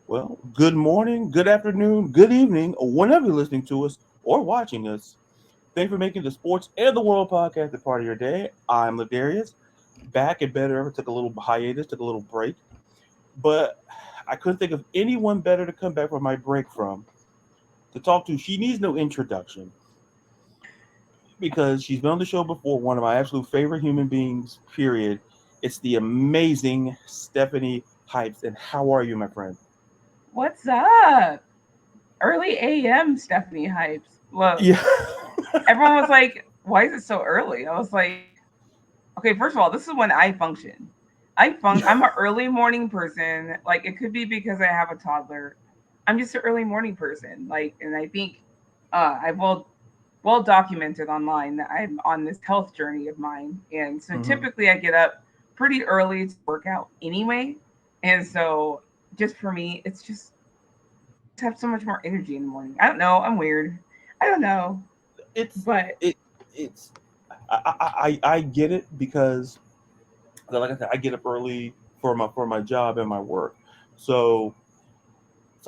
Well, good morning, good afternoon, good evening, or whenever you're listening to us or watching us. Thanks for making the Sports and the World podcast a part of your day. I'm LaDarius, back and better. Took a little hiatus, took a little break, but I couldn't think of anyone better to come back from my break from to talk to. She needs no introduction because she's been on the show before. One of my absolute favorite human beings. Period. It's the amazing Stephanie Hypes. And how are you, my friend? What's up? Early AM Stephanie Hypes. Look, Yeah. everyone was like, why is it so early? I was like, okay, first of all, this is when I function. I'm an early morning person. Like it could be because I have a toddler. I'm just an early morning person. Like, and I think I've well documented online that I'm on this health journey of mine. And so Hmm. typically I get up pretty early to work out anyway. And so just for me, it's just I just have so much more energy in the morning. I don't know. I'm weird. I don't know. it's But it it's I get it because like I said, I get up early for my job and my work. So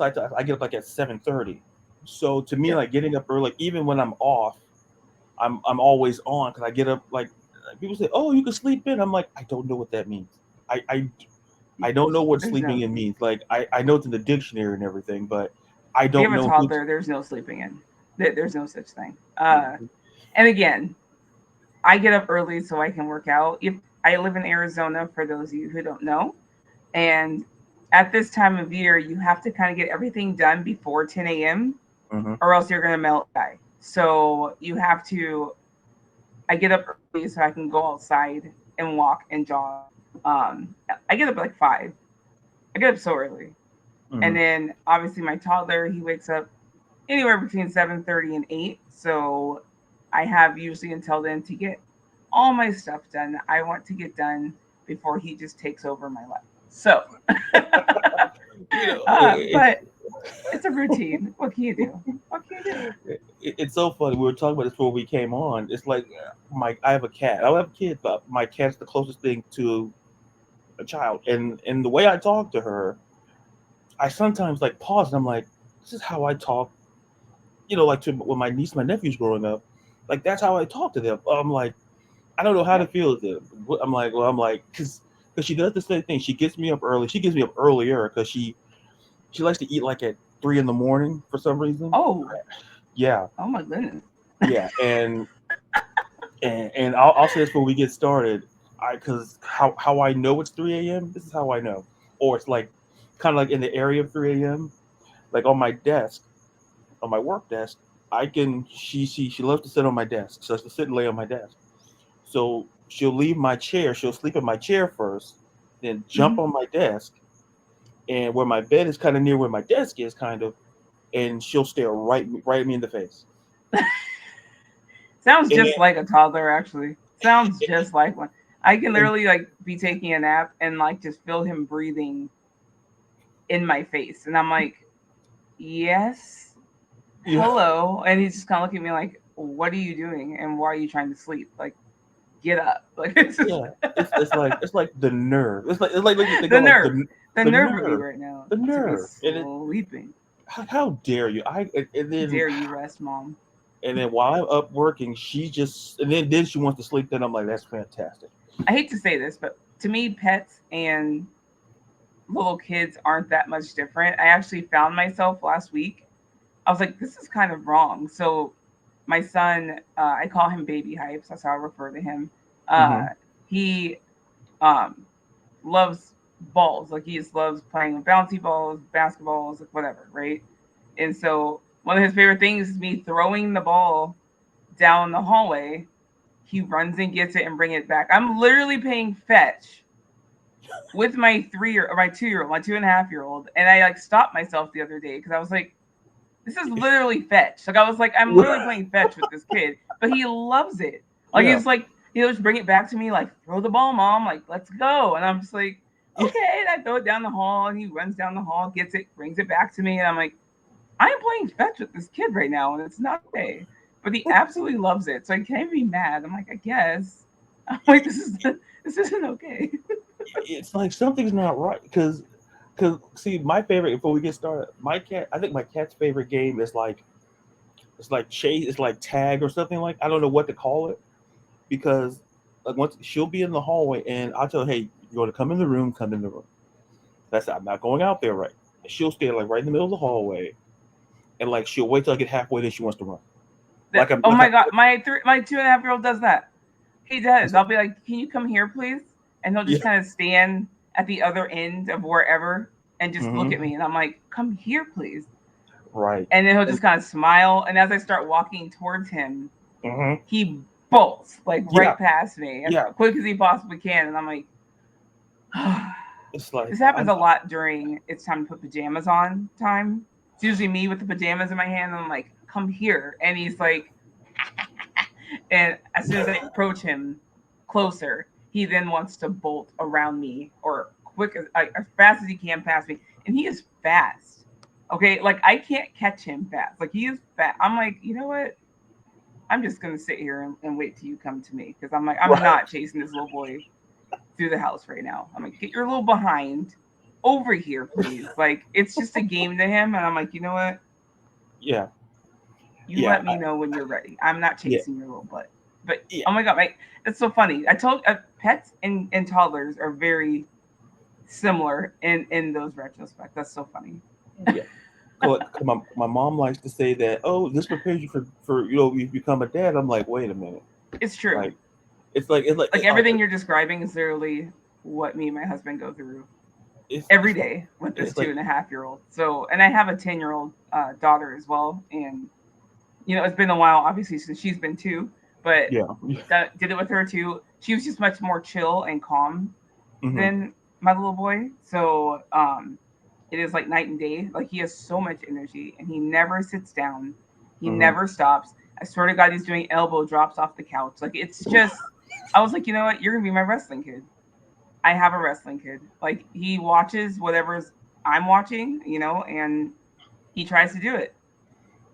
I get up like at 7:30. So to me, yeah, like getting up early, like, even when I'm off, I'm always on because I get up like people say, "Oh, you can sleep in." I'm like, I don't know what that means. I I, I don't know what there's no. sleeping in means. Like I know it's in the dictionary and everything, but I If you don't have a know who. toddler, there's no sleeping in. There's no such thing. And again, I get up early so I can work out. If I live in Arizona, for those of you who don't know, and at this time of year, you have to kind of get everything done before 10 a.m. Hmm. or else you're gonna melt die. So you have to. I get up early so I can go outside and walk and jog. Um, I get up like 5. I get up so early, and Hmm. then obviously my toddler he wakes up anywhere between 7:30 and 8. So I have usually until then to get all my stuff done that I want to get done before he just takes over my life. So, You know, but it's a routine. What can you do? What can you do? it's so funny. We were talking about this before we came on. It's like my I have a cat. I don't have a kid, but my cat's the closest thing to a child. And the way I talk to her, I sometimes like pause and I'm like, this is how I talk. Like to when my niece, my nephew's growing up, like that's how I talk to them. I'm like, I don't know how to Yep. feel with them. I'm like, because she does the same thing. She gets me up early. She gets me up earlier because she likes to eat like at 3 in the morning for some reason. Oh, Yeah, oh my goodness. yeah, and I'll say this before we get started. Because how I know it's 3 a.m. This is how I know, or it's like kind of like in the area of 3 a.m. Like on my desk, on my work desk, I can she loves to sit on my desk, so she to sit and lay on my desk. So she'll leave my chair, she'll sleep in my chair first, then jump Mhm. on my desk, and where my bed is kind of near where my desk is, kind of, and she'll stare right at me in the face. Sounds And just like a toddler, actually. Sounds just like one. I can and literally like be taking a nap and like just feel him breathing in my face, and I'm like, yes, yeah, hello, and he's just kind of looking at me like, what are you doing, and why are you trying to sleep? Like, get up. Like it's just yeah, it's like the nerve. It's like they the go like nerve, the the nerve of you nerve, right now the to be nerve, and sleeping. how dare you? And then Dare you rest, mom? while I'm up working, she just and then she wants to sleep. Then I'm like, that's fantastic. I hate to say this, but to me, pets and little kids aren't that much different. I actually found myself last week. I was like, this is kind of wrong. So my son, I call him Baby Hypes. That's how I refer to him. Hmm. He um, loves balls. Like he just loves playing with bouncy balls, basketballs, like whatever, right? And so one of his favorite things is me throwing the ball down the hallway. He runs and gets it and bring it back. I'm literally playing fetch with my 3 year or my 2 year old, my 2.5 year old, and I like stopped myself the other day because I was like, this is literally fetch. Like I was like, I'm literally playing fetch with this kid, but he loves it. Like Yeah. he's like, he'll just bring it back to me, like throw the ball, mom. Like let's go, and I'm just like, okay. And I throw it down the hall, and he runs down the hall, gets it, brings it back to me, and I'm like, I am playing fetch with this kid right now, and it's not okay. But he absolutely loves it, so I can't be mad. I'm like, I guess. I'm like, this isn't okay. It's like something's not right because Cause see, my favorite before we get started, I think my cat's favorite game is like it's like chase, it's like tag or something like I don't know what to call it because like once she'll be in the hallway and I'll tell her, hey, you're going to come in the room, come in the room. That's it. I'm not going out there right. And she'll stay like right in the middle of the hallway and like she'll wait till I get halfway, then she wants to run. Like I'm Oh like my god, my 2.5-year-old does that. He does. I'm, I'll be like, "Can you come here, please?" And he'll just yeah, kind of stand at the other end of wherever and just look at hmm me, and I'm like, "Come here, please." right. And then he'll And, just kind of smile. And as I start walking towards him, hmm he bolts like Yeah, right past me as yeah. quick as he possibly can. And I'm like, It's like this happens a lot during it's time to put pajamas on time. It's usually me with the pajamas in my hand. And I'm like, come here. And he's like, and as soon as I approach him closer, he then wants to bolt around me or as fast as he can past me. And he is fast. Okay, like I can't catch him fast. Like he is fast. I'm like, you know what? I'm just gonna sit here and wait till you come to me because I'm like, I'm right. not chasing this little boy through the house right now. I'm like, get your little behind over here, please. Like it's just a game to him, and I'm like, you know what? Yeah, You yeah, let me know when you're ready. I'm not yeah, chasing your little butt. But yeah, oh my god, that's so funny. I told pets and toddlers are very similar in those retrospects. That's so funny. yeah. 'Cause my mom likes to say that, oh, this prepares you for you become a dad. I'm like, wait a minute, It's true. like it's like Like everything you're describing is literally what me and my husband go through every it's like day with this it's two like and a half year old. So, and I have a 10-year-old daughter as well. And, it's been a while, obviously, since she's been two, but yeah, did it with her too. She was just much more chill and calm hmm than my little boy. So, it is like night and day. Like he has so much energy and he never sits down. He hmm never stops. I swear to God, he's doing elbow drops off the couch. Like it's just, I was like, you know what? You're going to be my wrestling kid. I have a wrestling kid. Like he watches whatever's I'm watching, and he tries to do it.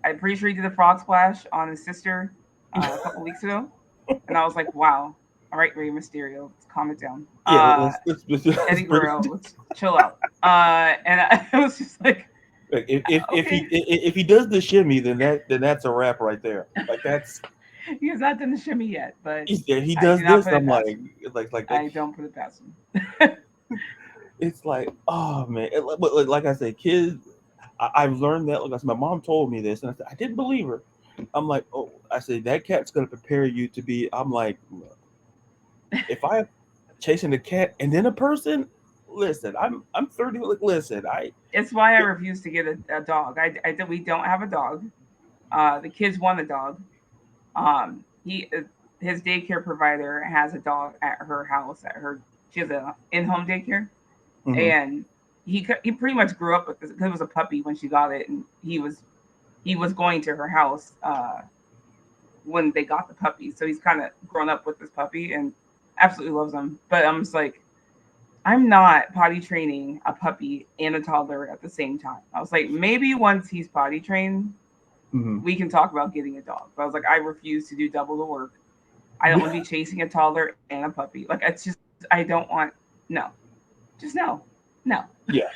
I'm pretty sure he did a frog splash on his sister a couple weeks ago, and I was like, "Wow, all right, Rey Mysterio, let's calm it down. yeah. Let's Eddie bring Guerrero, let's chill out." And I was just like, like, if "Okay." if he does the shimmy, then that's a wrap right there. Like that's He has not done the shimmy yet, but he I does do not this. put it I'm past like him. that. I don't put it past him. It's like oh man, but like I said, kids. I've learned that. Like I said, my mom told me this, and I said I didn't believe her. I'm like, oh, I said that cat's gonna prepare you to be. I'm like, look, if I chasing a cat and then a person, listen, I'm 30. Like, listen, It's why I refuse to get a dog. We don't have a dog. The kids want a dog. He his daycare provider has a dog at her house. She has a in-home daycare, mm-hmm, and he pretty much grew up with this. It was a puppy when she got it, and he was going to her house when they got the puppy. So he's kind of grown up with this puppy and absolutely loves him. But I'm just like, I'm not potty training a puppy and a toddler at the same time. I was like, maybe once he's potty trained, mm-hmm. we can talk about getting a dog. But I was like, I refuse to do double the work. I don't want to be chasing a toddler and a puppy. Like it's just I don't want no. Just no. No. Yeah,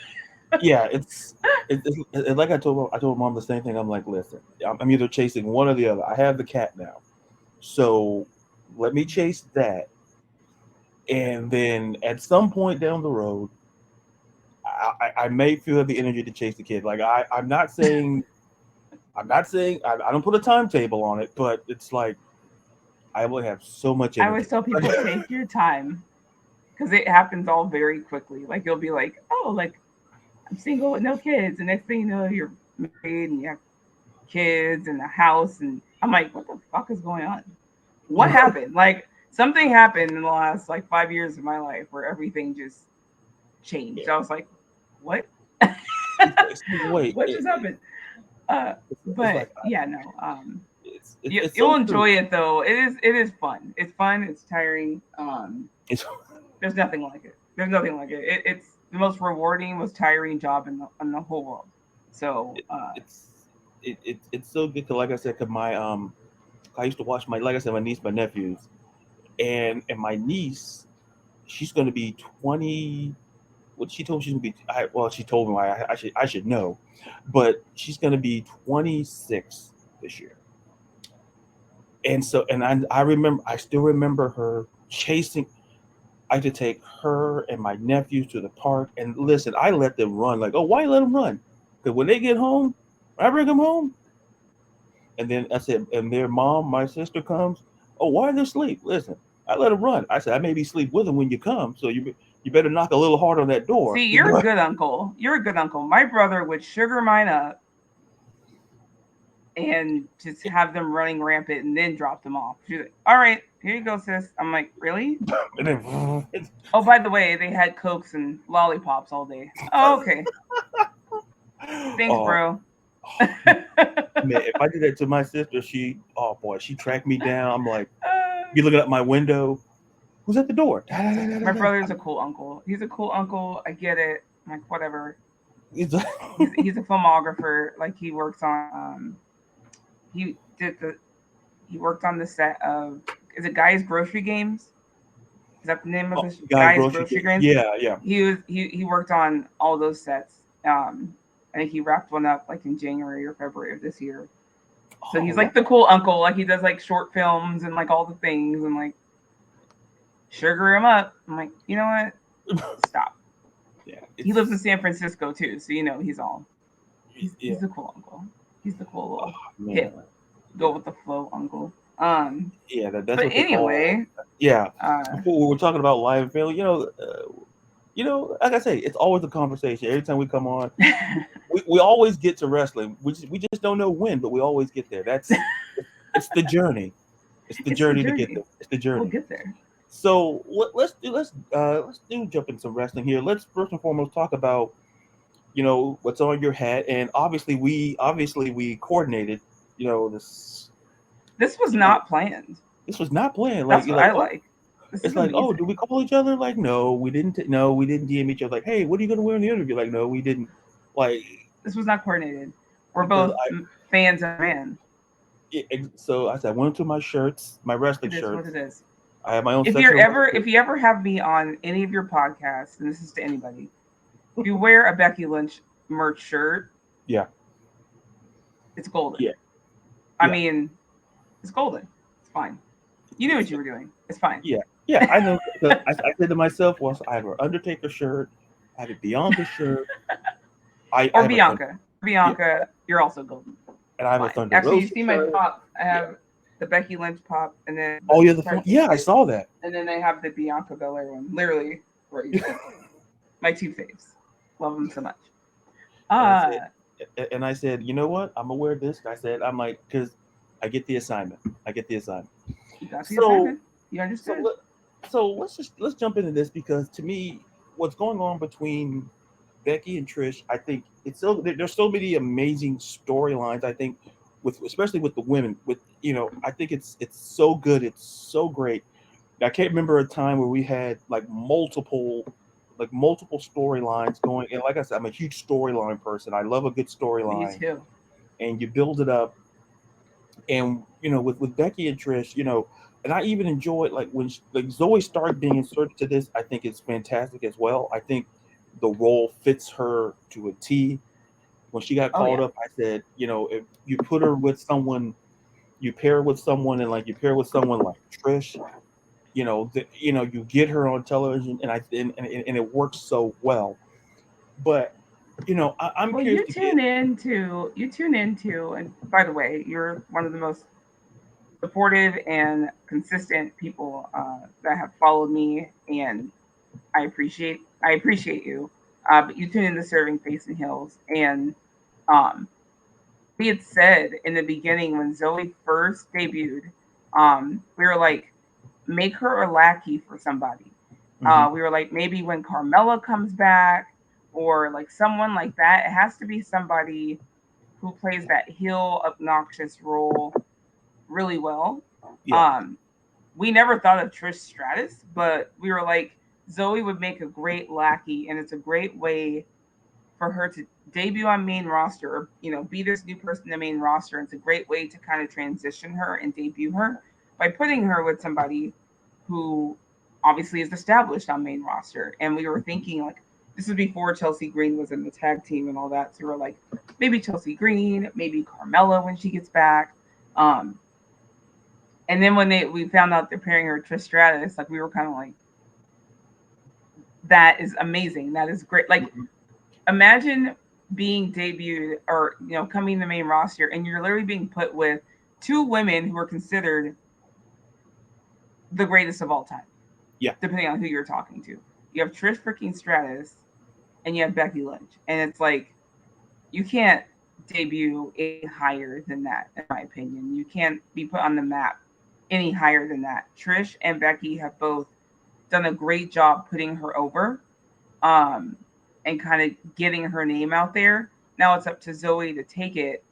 yeah. It's like I told mom the same thing. I'm like, listen, I'm either chasing one or the other. I have the cat now, so let me chase that, and then at some point down the road, I may feel the energy to chase the kid. Like I'm not saying I don't put a timetable on it, but it's like I will have so much I always energy. tell people take your time because it happens all very quickly. Like you'll be like, oh, like I'm single with no kids, and next thing you know, you're married and you have kids and a house, and I'm like, what the fuck is going on? What happened? Like something happened in the last like 5 years of my life where everything just changed. Yeah. I was like, what? Wait, What just happened? Uh, it's but like yeah, no. it's You'll so true. enjoy it though. It is fun. It's fun. It's tiring. It's There's nothing like it. There's nothing like it. It's the most rewarding, most tiring job in the whole world. So it's it's so good. 'Cause like I said, cause my I used to watch my like I said my niece, my nephews, and my niece, she's gonna be 20. what she told me she's gonna be. She told me I should know, but she's gonna be 26 this year. And so, and I still remember her chasing. I had to take her and my nephews to the park, and listen, I let them run. Like, oh, why you let them run? Because when they get home, I bring them home, and then I said, and their mom, my sister comes. Oh, why are they asleep? Listen, I let them run. I said, I maybe sleep with them when you come, so you better knock a little hard on that door. See, you're a good uncle. You're a good uncle. My brother would sugar mine up and just have them running rampant and then drop them off. She's like, all right, here you go, sis. I'm like, really? And then, Oh, by the way, they had Cokes and lollipops all day. Oh, okay. Thanks, oh, bro. man, if I did that to my sister, she tracked me down. I'm like, be looking at my window. Who's at the door? My brother's a cool uncle. He's a cool uncle. I get it. I'm like, whatever. He's a filmographer. Like he works on he worked on the set of, is it Guy's Grocery Games? Is that the name of his Guy's Grocery Games? Yeah. He worked on all those sets. I think he wrapped one up like in January or February of this year. So he's like the cool uncle. Like he does like short films and like all the things and like sugar him up. I'm like, you know what? Stop. Yeah. He lives in San Francisco too, so you know he's the cool uncle. He's the cool little hip, go with the flow uncle. Yeah, that's but what they anyway, call. Yeah. Before we were talking about live and family, like I say, it's always a conversation. Every time we come on, we always get to wrestling. We just don't know when, but we always get there. It's the journey. It's the journey to get there. It's the journey. We'll get there. So let's jump into some wrestling here. Let's first and foremost talk about what's on your hat, and obviously we coordinated. This was not planned. This was not planned. That's what I like. It's like, oh, do we call each other? Like, no, we didn't. No, we didn't DM each other. Like, hey, what are you gonna wear in the interview? Like, no, we didn't. Like, this was not coordinated. We're both fans of man. Yeah, so I said, I went to my shirts, my wrestling shirts. What it is. I have my own. If you ever have me on any of your podcasts, and this is to anybody, if you wear a Becky Lynch merch shirt, yeah, it's golden. Yeah, I mean, it's golden. It's fine. You knew what you were doing. It's fine. Yeah, I know. I said to myself, well, I have an Undertaker shirt, I have a Bianca shirt, or Bianca. Bianca, you're also golden. And I have a Thunder Actually, Rosa you see my pop. I have the Becky Lynch pop, and then I saw that. And then I have the Bianca Belair one. Literally, right. My two faves. Love them so much. And I said, you know what? I'm gonna wear this. I'm like, because I get the assignment. You got the assignment. You understand? So let's jump into this, because to me, what's going on between Becky and Trish, I think there's so many amazing storylines. I think especially with the women, I think it's so good, it's so great. I can't remember a time where we had multiple storylines going. And like I said, I'm a huge storyline person. I love a good storyline. Me too. And you build it up. And with Becky and Trish, and I even enjoyed when Zoe Stark being inserted to this. I think it's fantastic as well. I think the role fits her to a T. When she got called up, I said, if you put her with someone, you pair her with someone, and you pair with someone like Trish, you get her on television, and it works so well. But I'm curious. You tune into, and by the way, you're one of the most supportive and consistent people that have followed me, and I appreciate you. But you tune into Serving Face and Hills, and we had said in the beginning when Zoe first debuted, we were like, make her a lackey for somebody. Mm-hmm. We were like, maybe when Carmella comes back, or someone like that, it has to be somebody who plays that heel obnoxious role really well. Yeah. We never thought of Trish Stratus, but we were like, Zoe would make a great lackey, and it's a great way for her to debut on main roster, or, be this new person in the main roster. It's a great way to kind of transition her and debut her by putting her with somebody who obviously is established on main roster. And we were thinking this was before Chelsea Green was in the tag team and all that. So we were like, maybe Chelsea Green, maybe Carmella when she gets back. And then when we found out they're pairing her with Trish Stratus, like we were kind of like, that is amazing. That is great. Like, imagine being debuted or coming to the main roster, and you're literally being put with two women who are considered the greatest of all time. Yeah. Depending on who you're talking to, you have Trish freaking Stratus, and you have Becky Lynch, and it's like you can't debut any higher than that, in my opinion. You can't be put on the map any higher than that. Trish and Becky have both done a great job putting her over, and kind of getting her name out there. Now it's up to Zoe to take it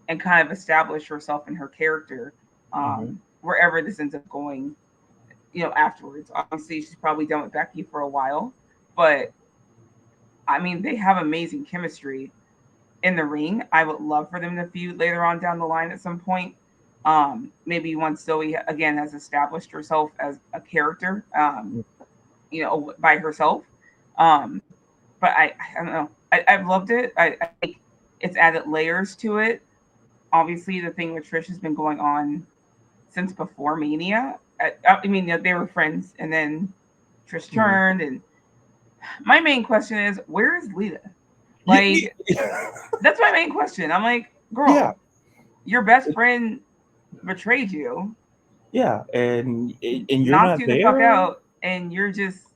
and kind of establish herself and her character, wherever this ends up going, afterwards. Obviously, she's probably done with Becky for a while, but I mean, they have amazing chemistry in the ring. I would love for them to feud later on down the line at some point. Maybe once Zoe again has established herself as a character, by herself. But I don't know. I've loved it. I think it's added layers to it. Obviously, the thing with Trish has been going on since before Mania. I mean, they were friends, and then Trish turned. And my main question is, where is Lita? Like, that's my main question. I'm like, girl, your best friend betrayed you. Yeah, and you're knocked not you there. The fuck out, and you're just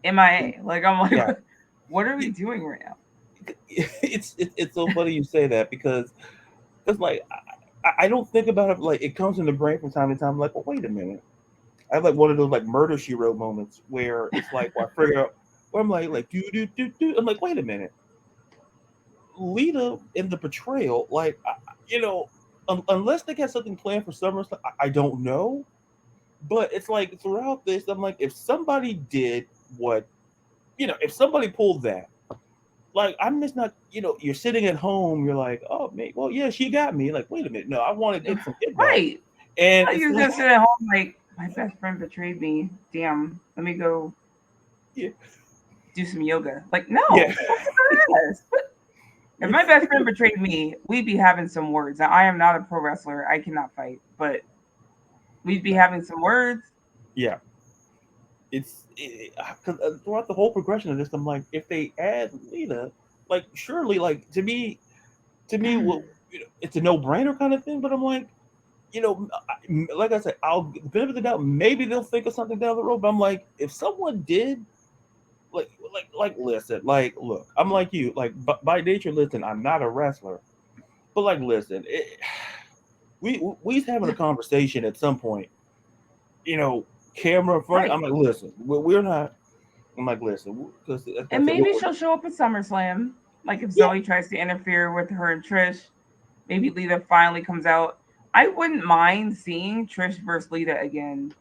MIA. Like, I'm like, what are we doing right now? It's so funny you say that, because it's like I don't think about it, like it comes in the brain from time to time. I'm like, well, wait a minute. I have like one of those like Murder She Wrote moments where it's like, well, I figure out where I'm like do. I'm like, wait a minute. Lita in the betrayal, like unless they got something planned for SummerSlam, I don't know. But it's like throughout this, I'm like, if somebody did what, if somebody pulled that, like I'm just not, you're sitting at home, you're like, oh man, well yeah, she got me. Like, wait a minute, no, I want to get some get back. Right. And you're like, just sitting at home like, my best friend betrayed me. Damn, let me go do some yoga. Like, no, yeah. If my best friend betrayed me, we'd be having some words. Now, I am not a pro wrestler. I cannot fight, but we'd be having some words. Yeah. Because throughout the whole progression of this, I'm like, if they add Lita, like surely, like to me, well, it's a no-brainer kind of thing. But I'm like, like I said, I'll benefit of the doubt. Maybe they'll think of something down the road. But I'm like, if someone did, listen, like, look, I'm like you, like by nature, listen, I'm not a wrestler, but like, listen, we's having a conversation at some point, camera in front. Right. I'm like, listen, we're not. I'm like, listen, and maybe she'll show up at SummerSlam. Like if Zoe tries to interfere with her and Trish, maybe Lita finally comes out. I wouldn't mind seeing Trish versus Lita again,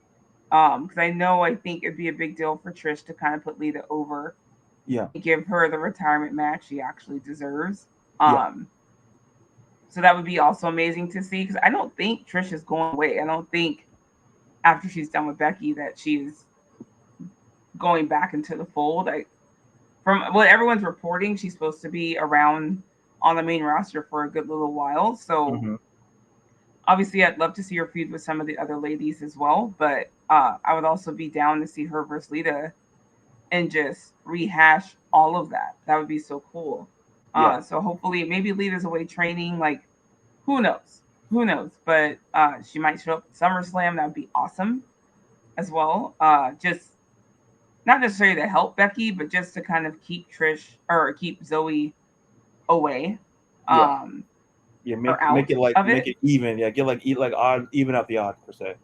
because I think it'd be a big deal for Trish to kind of put Lita over. Yeah, give her the retirement match she actually deserves. So that would be also amazing to see, because I don't think Trish is going away. I don't think after she's done with Becky that she's going back into the fold. From what everyone's reporting, she's supposed to be around on the main roster for a good little while. So obviously, I'd love to see her feud with some of the other ladies as well. But I would also be down to see her versus Lita and just rehash all of that. That would be so cool. So hopefully, maybe Lita's away training. Like, who knows? Who knows? But she might show up at SummerSlam. That would be awesome as well. Just not necessarily to help Becky, but just to kind of keep Trish or keep Zoe away. Make it even. Yeah, get like odd, even out the odds per se.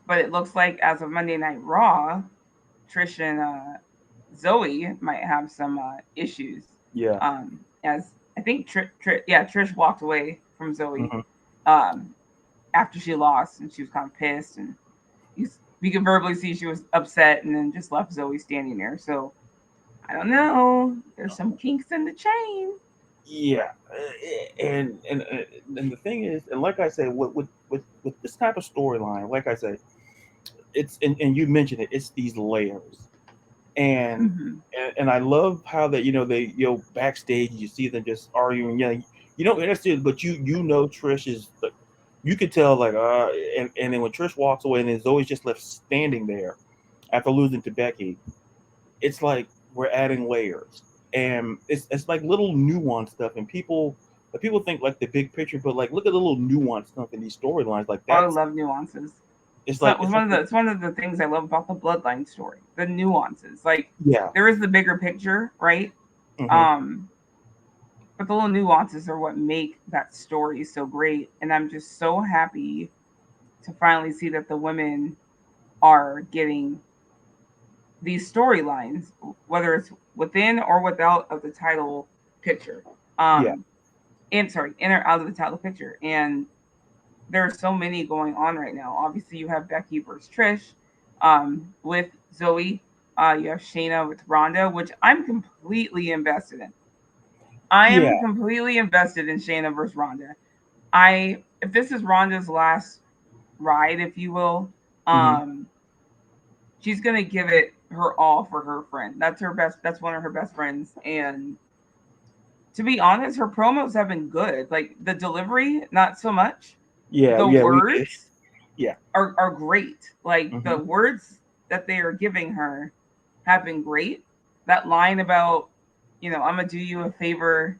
But it looks like as of Monday Night Raw, Trish and Zoe might have some issues. Yeah. As I think Trish walked away from Zoe after she lost, and she was kind of pissed, and we could verbally see she was upset, and then just left Zoe standing there. So I don't know. There's some kinks in the chain. Yeah, and the thing is, and like I said, with this type of storyline, like I said, it's and you mentioned it, it's these layers. and Mm-hmm. and I love how that they backstage you see them just arguing. You don't understand, but Trish is like, you could tell like and then when Trish walks away and then Zoe's just left standing there after losing to Becky, it's like we're adding layers, and it's like little nuanced stuff, and people think like the big picture, but like look at the little nuanced stuff in these storylines. Like Oh, I that's love nuances. it's like it's like It's one of the things I love about the Bloodline story. The nuances, like yeah. there is the bigger picture, right? Hmm. Um, but the little nuances are what make that story so great. And I'm just so happy to finally see that the women are getting these storylines, whether it's within or without of the title picture. Yeah. Um, and sorry, in or out of the title picture. And there are so many going on right now. Obviously, you have Becky versus Trish, with Zoe. You have Shayna with Ronda, which I'm completely invested in. I Yeah. am completely invested in Shayna versus Ronda. If this is Ronda's last ride, if you will, Hmm. um, she's gonna give it her all for her friend. That's her best. That's one of her best friends. And to be honest, her promos have been good. Like the delivery, not so much. Yeah. The Yeah. words Yeah. are great. Like the Hmm. words that they are giving her have been great. That line about, I'm gonna do you a favor,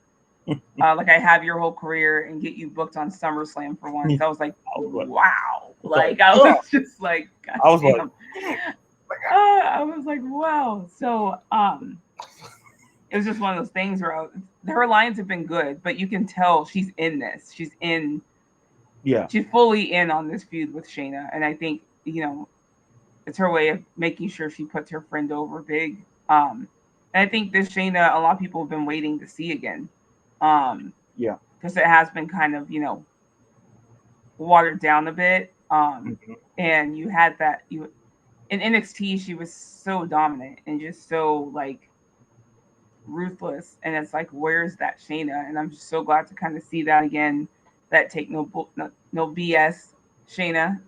like I have your whole career and get you booked on SummerSlam for once. I was like, I was like, wow. I was like, Like I was oh, just like, God I was like, damn. I was like, wow. So it was just one of those things where her lines have been good, but you can tell she's in this. yeah, She's fully in on this feud with Shayna, and I think it's her way of making sure she puts her friend over big. And I think this Shayna, a lot of people have been waiting to see again, yeah, because it has been kind of watered down a bit. hmm, And you had that you in NXT, she was so dominant and just so like ruthless, and it's like, where's that Shayna? And I'm just so glad to kind of see that again. That take no BS Shayna.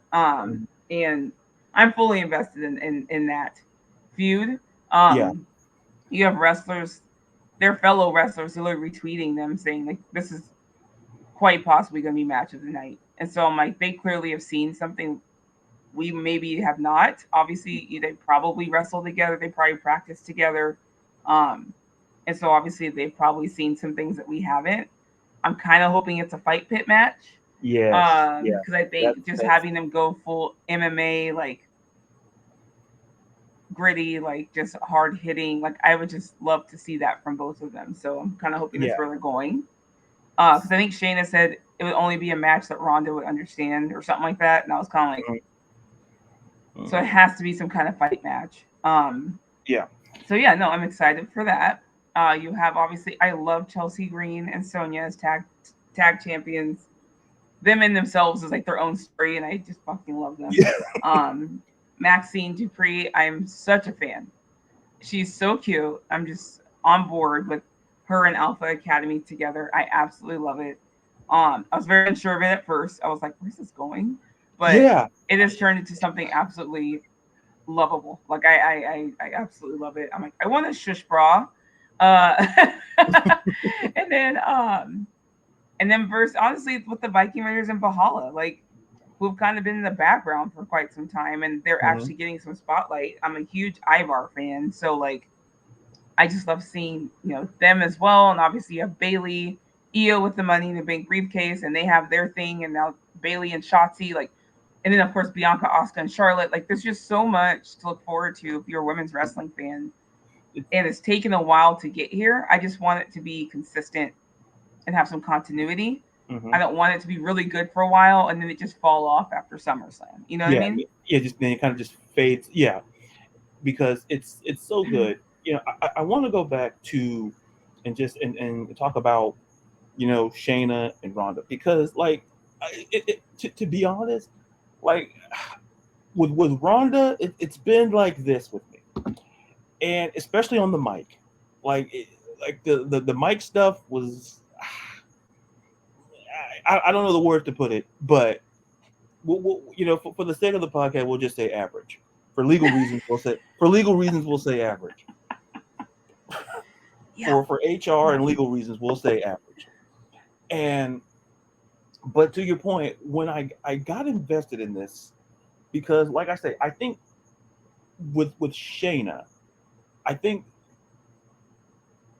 And I'm fully invested in that feud. yeah, You have wrestlers, their fellow wrestlers, who are retweeting them saying like this is quite possibly going to be match of the night. And so I'm like, they clearly have seen something we maybe have not. Obviously, they probably wrestle together. They probably practice together. Um, and so obviously they've probably seen some things that we haven't. I'm kind of hoping it's a fight pit match, yes, yeah. because I think just That's having them go full MMA, like gritty, like just hard hitting, like I would just love to see that from both of them. So I'm kind of hoping yeah, that's where they're going. Because I think Shayna said it would only be a match that Ronda would understand or something like that, and I was kind of like, mhm, so it mhm, has to be some kind of fight match. yeah, So yeah, no, I'm excited for that. You have obviously, I love Chelsea Green and Sonya as tag champions. Them in themselves is like their own story, and I just fucking love them. yeah, Um, Maxine Dupree, I'm such a fan. She's so cute. I'm just on board with her and Alpha Academy together. I absolutely love it. I was very unsure of it at first. I was like, "Where's this going?" But yeah, it has turned into something absolutely lovable. Like I absolutely love it. I'm like, I want a shush bra. Uh, and then verse honestly with the Viking Raiders and Valhalla, like who've kind of been in the background for quite some time, and they're mhm, actually getting some spotlight. I'm a huge Ivar fan, so like I just love seeing them as well. And obviously you have Bailey, Io with the Money in the Bank briefcase, and they have their thing, and now Bailey and Shotzi, like, and then of course Bianca, Asuka, and Charlotte. Like, there's just so much to look forward to if you're a women's wrestling fan. it's, And it's taken a while to get here. I just want it to be consistent and have some continuity. mhm, I don't want it to be really good for a while and then it just fall off after SummerSlam. You know what I yeah, mean? yeah. Just then it kind of just fades, yeah, because it's so good. I want to go back to and talk about Shayna and Ronda because like to be honest, like with Ronda, it's been like this with me, and especially on the mic, like like the mic stuff was. I don't know the word to put it, but for the sake of the podcast, we'll just say average. For legal reasons, we'll say average. Yeah. For HR and legal reasons, we'll say average. And but to your point, when I got invested in this, because like I say, I think with Shayna, I think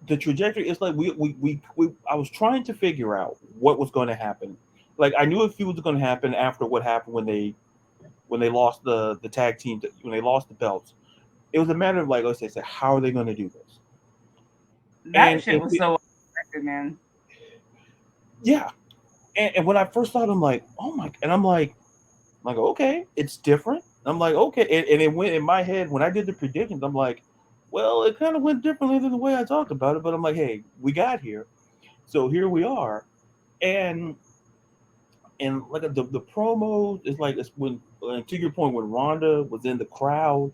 the trajectory is like we I was trying to figure out what was going to happen. Like I knew a few was going to happen after what happened when they lost the tag team, when they lost the belts. It was a matter of like, let's say, how are they going to do this? That shit was so unexpected, man. Yeah, and when I first saw it, I'm like, oh my, and I'm like, okay, it's different. I'm like, okay, and it went in my head when I did the predictions. I'm like, well, it kind of went differently than the way I talked about it, but I'm like, hey, we got here, so here we are, and like the promo is like it's when to your point when Ronda was in the crowd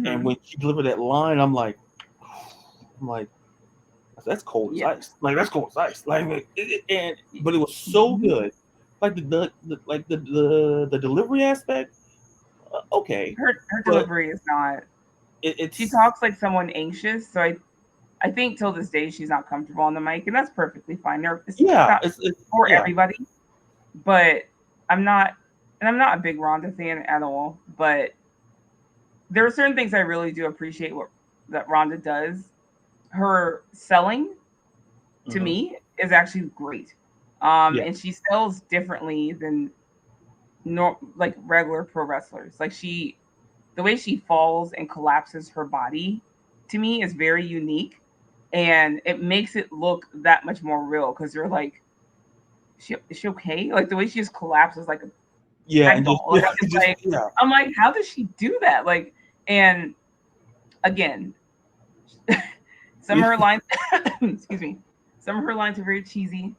and when she delivered that line, I'm like that's cold as ice. Like that's cold as ice. Like but it was so good. Like the delivery aspect. Okay, her delivery is not. She talks like someone anxious, so I think till this day she's not comfortable on the mic, and that's perfectly fine. It's for everybody, but I'm not a big Ronda fan at all. But there are certain things I really do appreciate that Ronda does. Her selling to me is actually great, and she sells differently than like regular pro wrestlers. Like the way she falls and collapses her body to me is very unique, and it makes it look that much more real because you're like, is she okay? Like the way she just collapses like a I'm like, how does she do that? Like, and again, some of her lines, excuse me, some of her lines are very cheesy.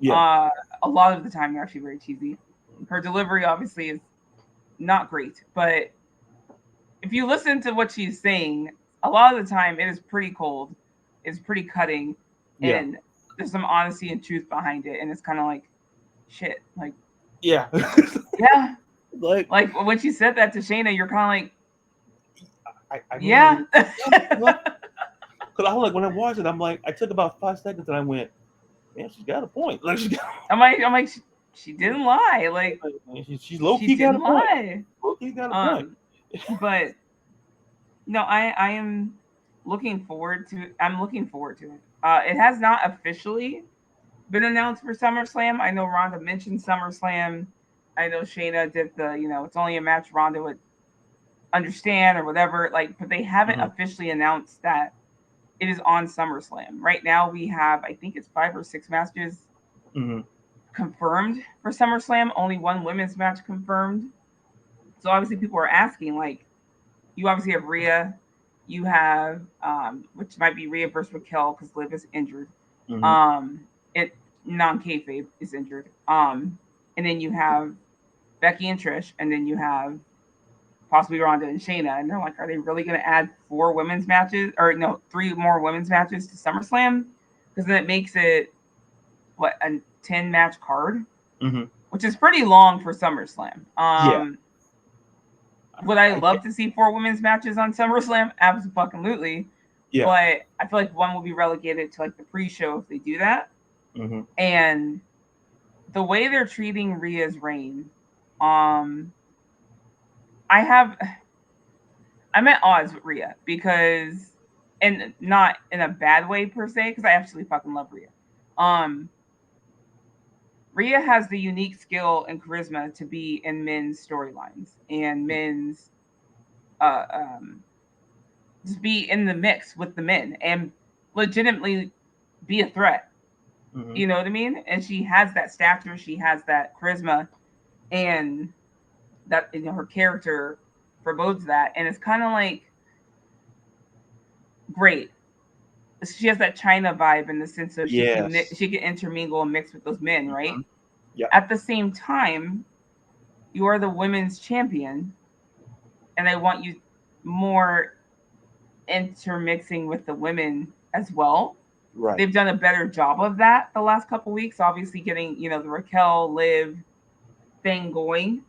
Yeah. A lot of the time they're actually very cheesy. Her delivery obviously is not great, but if you listen to what she's saying, a lot of the time it is pretty cold, it's pretty cutting, and there's some honesty and truth behind it, and it's kind of like, shit, like, yeah, like when she said that to Shayna, you're kind of like, yeah. Because I like when I watched it, I'm like, I took about 5 seconds and I went, man, she's got a point. Like I'm like, she didn't lie. Like she's low key got a point. Low key got a point. But no, I am looking forward to. I'm looking forward to it. It has not officially been announced for SummerSlam. I know Ronda mentioned SummerSlam. I know Shayna did it's only a match Ronda would understand or whatever. Like, but they haven't officially announced that it is on SummerSlam. Right now we have, I think it's 5 or 6 matches confirmed for SummerSlam. Only one women's match confirmed. So obviously people are asking, like, you obviously have Rhea, you have which might be Rhea versus Raquel because Liv is injured. It non-kayfabe is injured. And then you have Becky and Trish, and then you have possibly Ronda and Shayna, and they're like, are they really going to add 4 women's matches, or no, 3 more women's matches to SummerSlam? Because then it makes it what, a 10-match card, which is pretty long for SummerSlam. Would I love to see 4 women's matches on SummerSlam? Absolutely. Yeah. But I feel like one will be relegated to like the pre-show if they do that. And the way they're treating Rhea's reign, I'm at odds with Rhea because, and not in a bad way per se, because I absolutely fucking love Rhea. Rhea has the unique skill and charisma to be in men's storylines and men's, just be in the mix with the men and legitimately be a threat. You know what I mean? And she has that stature, she has that charisma, and that her character forebodes that. And it's kind of like, great. She has that China vibe in the sense of she can intermingle and mix with those men, right? Yeah. At the same time, you are the women's champion, and I want you more intermixing with the women as well. Right. They've done a better job of that the last couple of weeks. Obviously, getting the Raquel Liv thing going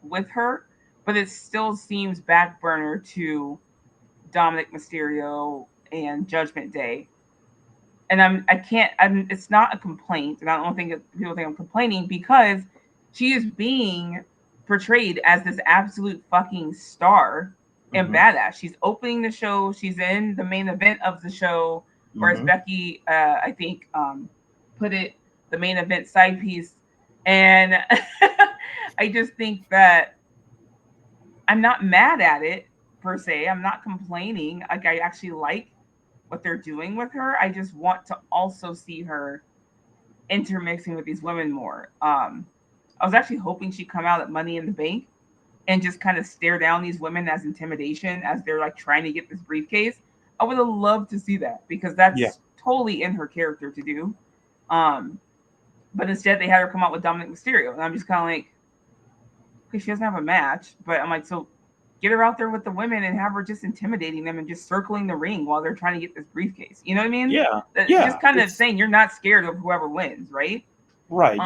with her, but it still seems back burner to Dominic Mysterio and Judgment Day. And it's not a complaint, and I don't think people think I'm complaining, because she is being portrayed as this absolute fucking star and badass. She's opening the show. She's in the main event of the show, or as Becky, I think, put it, the main event side piece. And I just think that I'm not mad at it per se. I'm not complaining. Like, I actually like what they're doing with her. I just want to also see her intermixing with these women more. I was actually hoping she'd come out at Money in the Bank and just kind of stare down these women as intimidation as they're like trying to get this briefcase. I would have loved to see that, because that's totally in her character to do. But instead they had her come out with Dominic Mysterio, and I'm just kind of like, okay, she doesn't have a match, but I'm like, so get her out there with the women and have her just intimidating them and just circling the ring while they're trying to get this briefcase. You know what I mean? Yeah. Just kind of saying you're not scared of whoever wins, right? Right.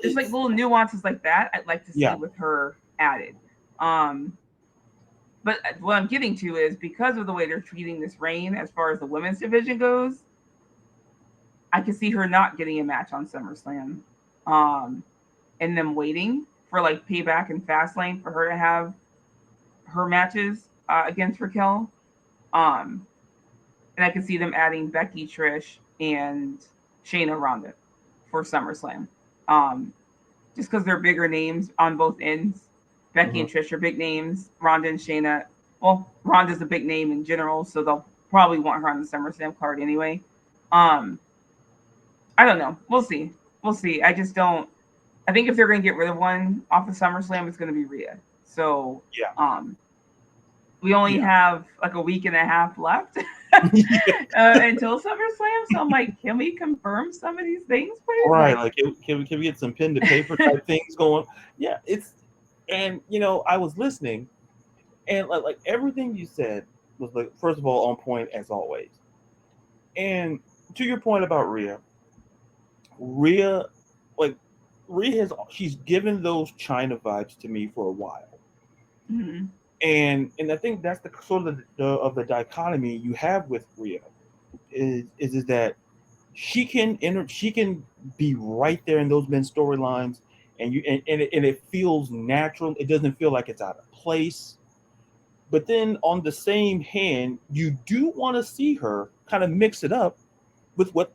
Just like little nuances like that, I'd like to see with her added. But what I'm getting to is, because of the way they're treating this reign as far as the women's division goes, I can see her not getting a match on SummerSlam. And them waiting for like Payback and Fastlane for her to have her matches against Raquel. And I can see them adding Becky, Trish, and Shayna, Ronda for SummerSlam. Just because they're bigger names on both ends. Becky and Trish are big names. Ronda and Shayna, well, Ronda's a big name in general, so they'll probably want her on the SummerSlam card anyway. I don't know. We'll see. I just don't. I think if they're going to get rid of one off of SummerSlam, it's going to be Rhea. So we only have like a week and a half left until SummerSlam. So I'm like, can we confirm some of these things, please? Right. Like, can we get some pen to paper type things going? Yeah. And I was listening, and like everything you said was, like, first of all, on point as always. And to your point about Rhea, she's given those China vibes to me for a while. Mm-hmm. And I think that's the sort of the dichotomy you have with Rhea is that she can be right there in those men's storylines, and it feels natural. It doesn't feel like it's out of place. But then on the same hand, you do want to see her kind of mix it up with what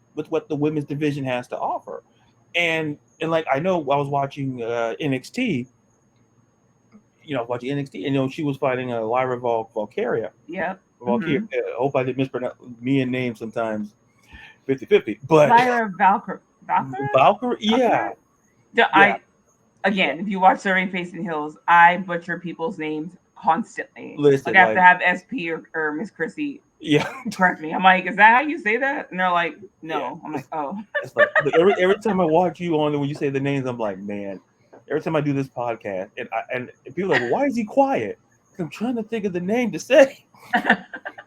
the women's division has to offer. And like, I know I was watching NXT. And she was fighting Lyra Valkyria. Yeah. Valkyria. I hope I didn't mispronounce me and names sometimes. 50-50. But Lyra Valkyrie, yeah. If you watch Serving Facing Hills, I butcher people's names constantly. Listen, like, I have to have SP or Miss Chrissy correct me. I'm like, is that how you say that? And they're like, no. Yeah. I'm like, oh. It's like, every time I watch you on when you say the names, I'm like, man. Every time I do this podcast, and people are like, why is he quiet? I'm trying to think of the name to say.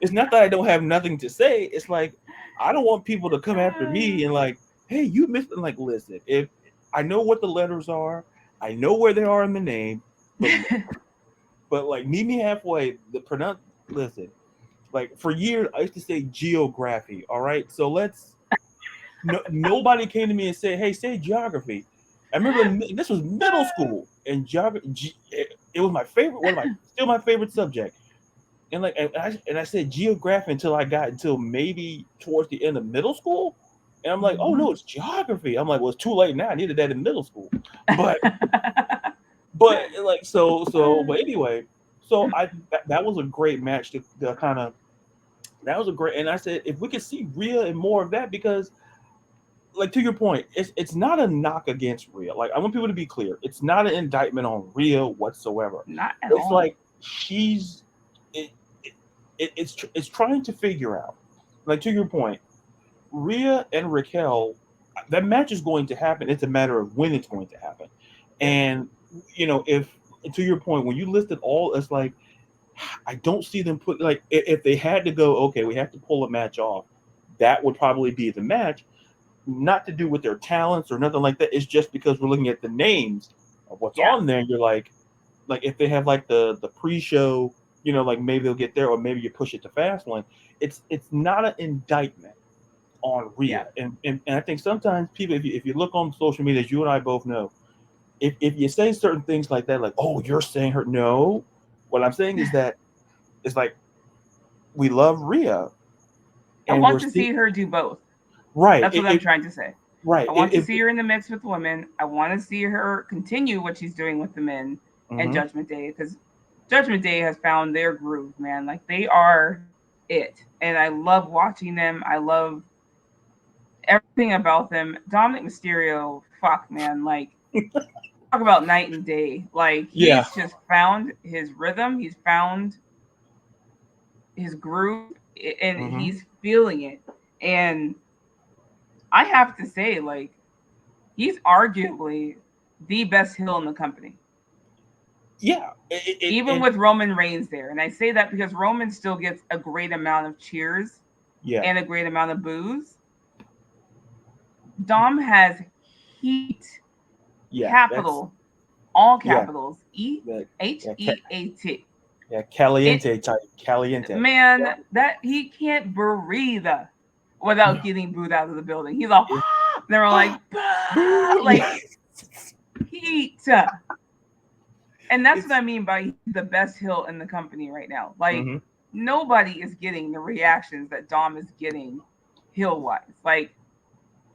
It's not that I don't have nothing to say. It's like, I don't want people to come after me and like, hey, you missed it. Like, listen, if I know what the letters are, I know where they are in the name, but like, meet me halfway. Listen, like, for years I used to say geography. All right, so nobody came to me and said, hey, say geography. I remember this was middle school, and geography. It was my favorite, still my favorite subject. And like, and I said geography until maybe towards the end of middle school, and I'm like, oh no, it's geography. I'm like, well, it's too late now. I needed that in middle school, but like, but anyway, so that was a great match to kind of. That was a great, and I said, if we could see Rhea and more of that, because, like, to your point, it's not a knock against Rhea. Like, I want people to be clear. It's not an indictment on Rhea whatsoever. Not at all. It's like it's trying to figure out. Like, to your point, Rhea and Raquel, that match is going to happen. It's a matter of when it's going to happen. And if, to your point, when you listed all, it's like, I don't see them put, like, if they had to go, okay, we have to pull a match off, that would probably be the match. Not to do with their talents or nothing like that. It's just because we're looking at the names of what's on there, and you're like, like if they have like the pre-show, like maybe they'll get there, or maybe you push it to Fastlane. It's not an indictment on Yeah. Rhea, and I think sometimes people, if you look on social media, as you and I both know, if you say certain things like that, like, oh, you're saying her, no, what I'm saying is that it's like we love Rhea, I and want we're to still see her do both. right. That's what I'm trying to say. Right. I want to see her in the mix with women. I want to see her continue what she's doing with the men and Mhm. Judgment Day, because Judgment Day has found their groove, man. Like they are it. And I love watching them. I love everything about them. Dominic Mysterio, fuck, man. Like, talk about night and day. Like, Yeah. he's just found his rhythm. He's found his groove, and Mhm. he's feeling it. And I have to say, like, he's arguably the best heel in the company, Yeah. even with Roman Reigns there. And I say that because Roman still gets a great amount of cheers Yeah. and a great amount of boos. Dom has heat, Yeah. That's capital, all yeah. capitals, E That, H yeah. E A T. Yeah. It, Caliente type. Caliente. man, Yeah. that he can't breathe without No. getting booed out of the building. He's all, It, they're all like, boo. like Yeah. heat. And that's what It's. I mean by he's the best heel in the company right now. Like, Mhm. nobody is getting the reactions that Dom is getting heel wise. Like,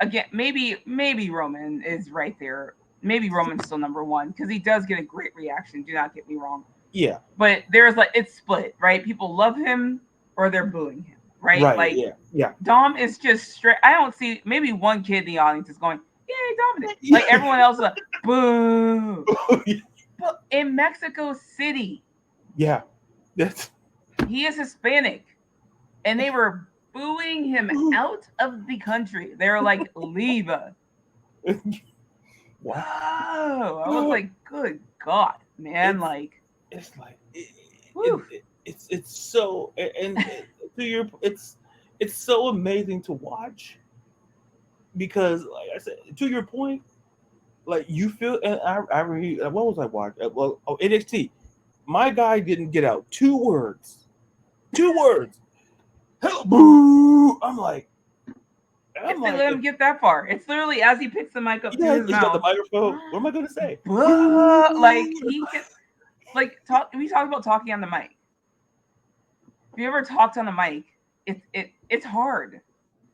again, maybe Roman is right there. Maybe Roman's still number one because he does get a great reaction. Do not get me wrong. Yeah. But there's like, it's split, right? People love him or they're booing him, right? Right. Like, Yeah. Yeah. Dom is just straight. I don't see, maybe one kid in the audience is going, "Yay, Dominic!" Like Yeah. everyone else is like, "Boo!" But in Mexico City, Yeah. That's. he is Hispanic, and they were booing him out of the country. They were like, "Leave." Wow. Oh, I was like, "Good God, man!" It's Like, it's like whew. it's so to your it's so amazing to watch because like I said, to your point, like you feel, and I really, what was I watching? Well, NXT. My guy didn't get out two words. Hell, boo! I'm If they like, let him get that far, it's literally as he picks the mic up to yeah, his he's got the mouth. microphone. What am I gonna say? Like Boo! he can, like talk. We talk about talking on the mic. If you ever talked on the mic, it's hard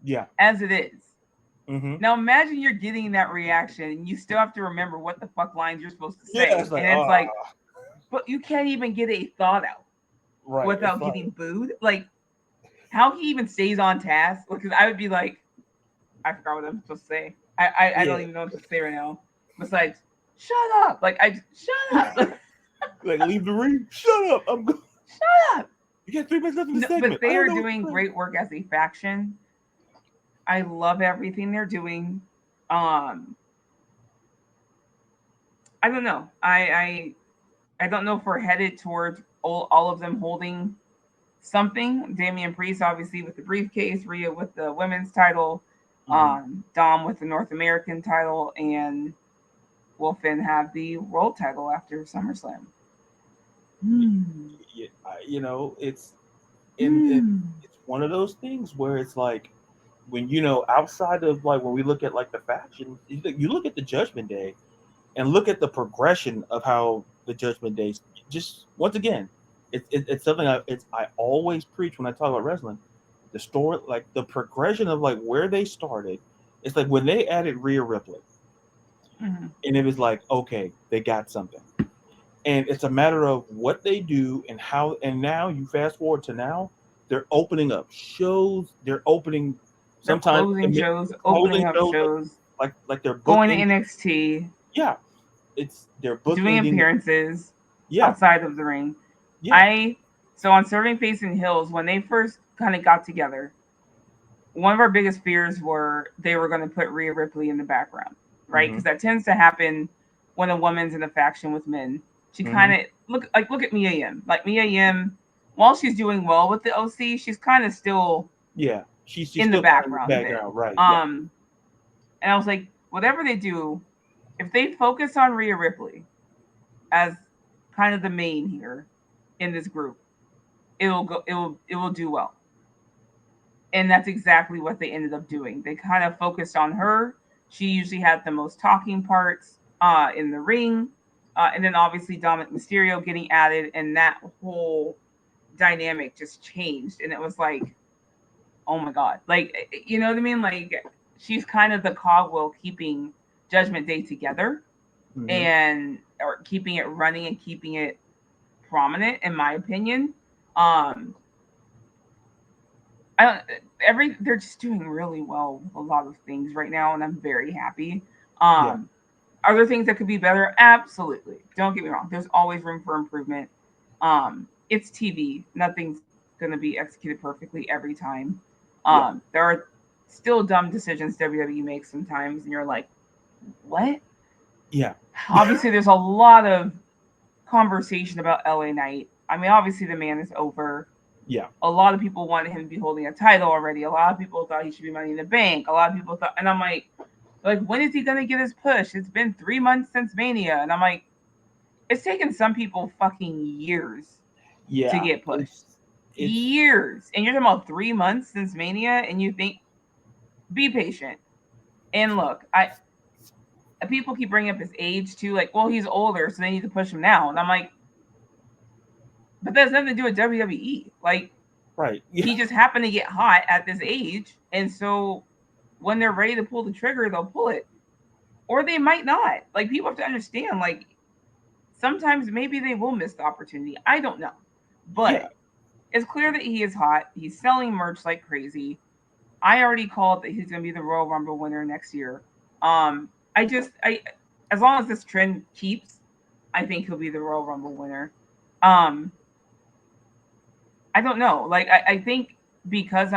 Yeah. as it is. Mm-hmm. Now imagine you're getting that reaction and you still have to remember what the fuck lines you're supposed to Yeah, say. it's like, And it's like, but you can't even get a thought out right. It's without like, getting booed. Like how he even stays on task. Because I would be like, I forgot what I'm supposed to say. I yeah, don't even know what to say right now. Besides, shut up. Like shut up. like leave the ring. Shut up. I'm good. Shut up. You got 3 minutes left in the No, but segment. I they don't are know what doing to say. great work as a faction. I love everything they're doing. Um, I don't know. I don't know if we're headed towards all of them holding something. Damian Priest, obviously, with the briefcase, Rhea with the women's title, Mm-hmm. Dom with the North American title, and will Finn have the world title after SummerSlam? Hmm. It's and Hmm. it's one of those things where it's like when outside of like when we look at like the factions, you look at the Judgment Day and look at the progression of how the Judgment Day just once again, it's something I always preach when I talk about wrestling. The story, like the progression of like where they started, it's like when they added Rhea Ripley, Mm-hmm. and it was like okay, they got something, and it's a matter of what they do and how. And now you fast forward to now, they're opening up shows. They're opening They're sometimes closing shows, closing opening up shows shows, like they're going to bookending. NXT, Yeah, they're doing bookending. appearances Yeah, outside of the ring. yeah. So on Serving Face and Hills, when they first kind of got together, one of our biggest fears were they were going to put Rhea Ripley in the background, right? Mm-hmm. Because that tends to happen when a woman's in a faction with men. She Mm-hmm. kind of look at Mia Yim. Like Mia Yim, while she's doing well with the OC, she's kind of still Yeah, she's in the still kind of in the background a bit. background, right? Yeah. And I was like, whatever they do, if they focus on Rhea Ripley as kind of the main here in this group, it will do well. And that's exactly what they ended up doing. They kind of focused on her. She usually had the most talking parts in the ring. And then obviously Dominic Mysterio getting added, and that whole dynamic just changed. And it was like, oh my God. Like, you know what I mean? Like, she's kind of the cogwheel keeping Judgment Day together Mm-hmm. and or keeping it running and keeping it prominent, in my opinion. Um, I don't they're just doing really well with a lot of things right now, and I'm very happy. Yeah. Um, are there things that could be better? Absolutely. Don't get me wrong. There's always room for improvement. It's TV. Nothing's gonna be executed perfectly every time. Yeah. There are still dumb decisions WWE makes sometimes, and you're like, what? Yeah. Obviously, there's a lot of conversation about LA Knight. I mean, obviously, the man is over. Yeah. A lot of people wanted him to be holding a title already. A lot of people thought he should be Money in the Bank. A lot of people thought, and I'm like, when is he gonna get his push? It's been 3 months since Mania, and I'm like, it's taken some people fucking years to Yeah. get pushed. It's Years, and you're talking about 3 months since Mania, and you think, be patient. And look, people keep bringing up his age too, like, well, he's older, so they need to push him now, and I'm like, but that has nothing to do with WWE. Like, right. Yeah. he just happened to get hot at this age, and so when they're ready to pull the trigger, they'll pull it, or they might not. Like, people have to understand, like, sometimes maybe they will miss the opportunity. I don't know, Yeah. but it's clear that he is hot. He's selling merch like crazy. I already called that he's going to be the Royal Rumble winner next year. I as long as this trend keeps, I think he'll be the Royal Rumble winner. Um, I don't know. Like, I think because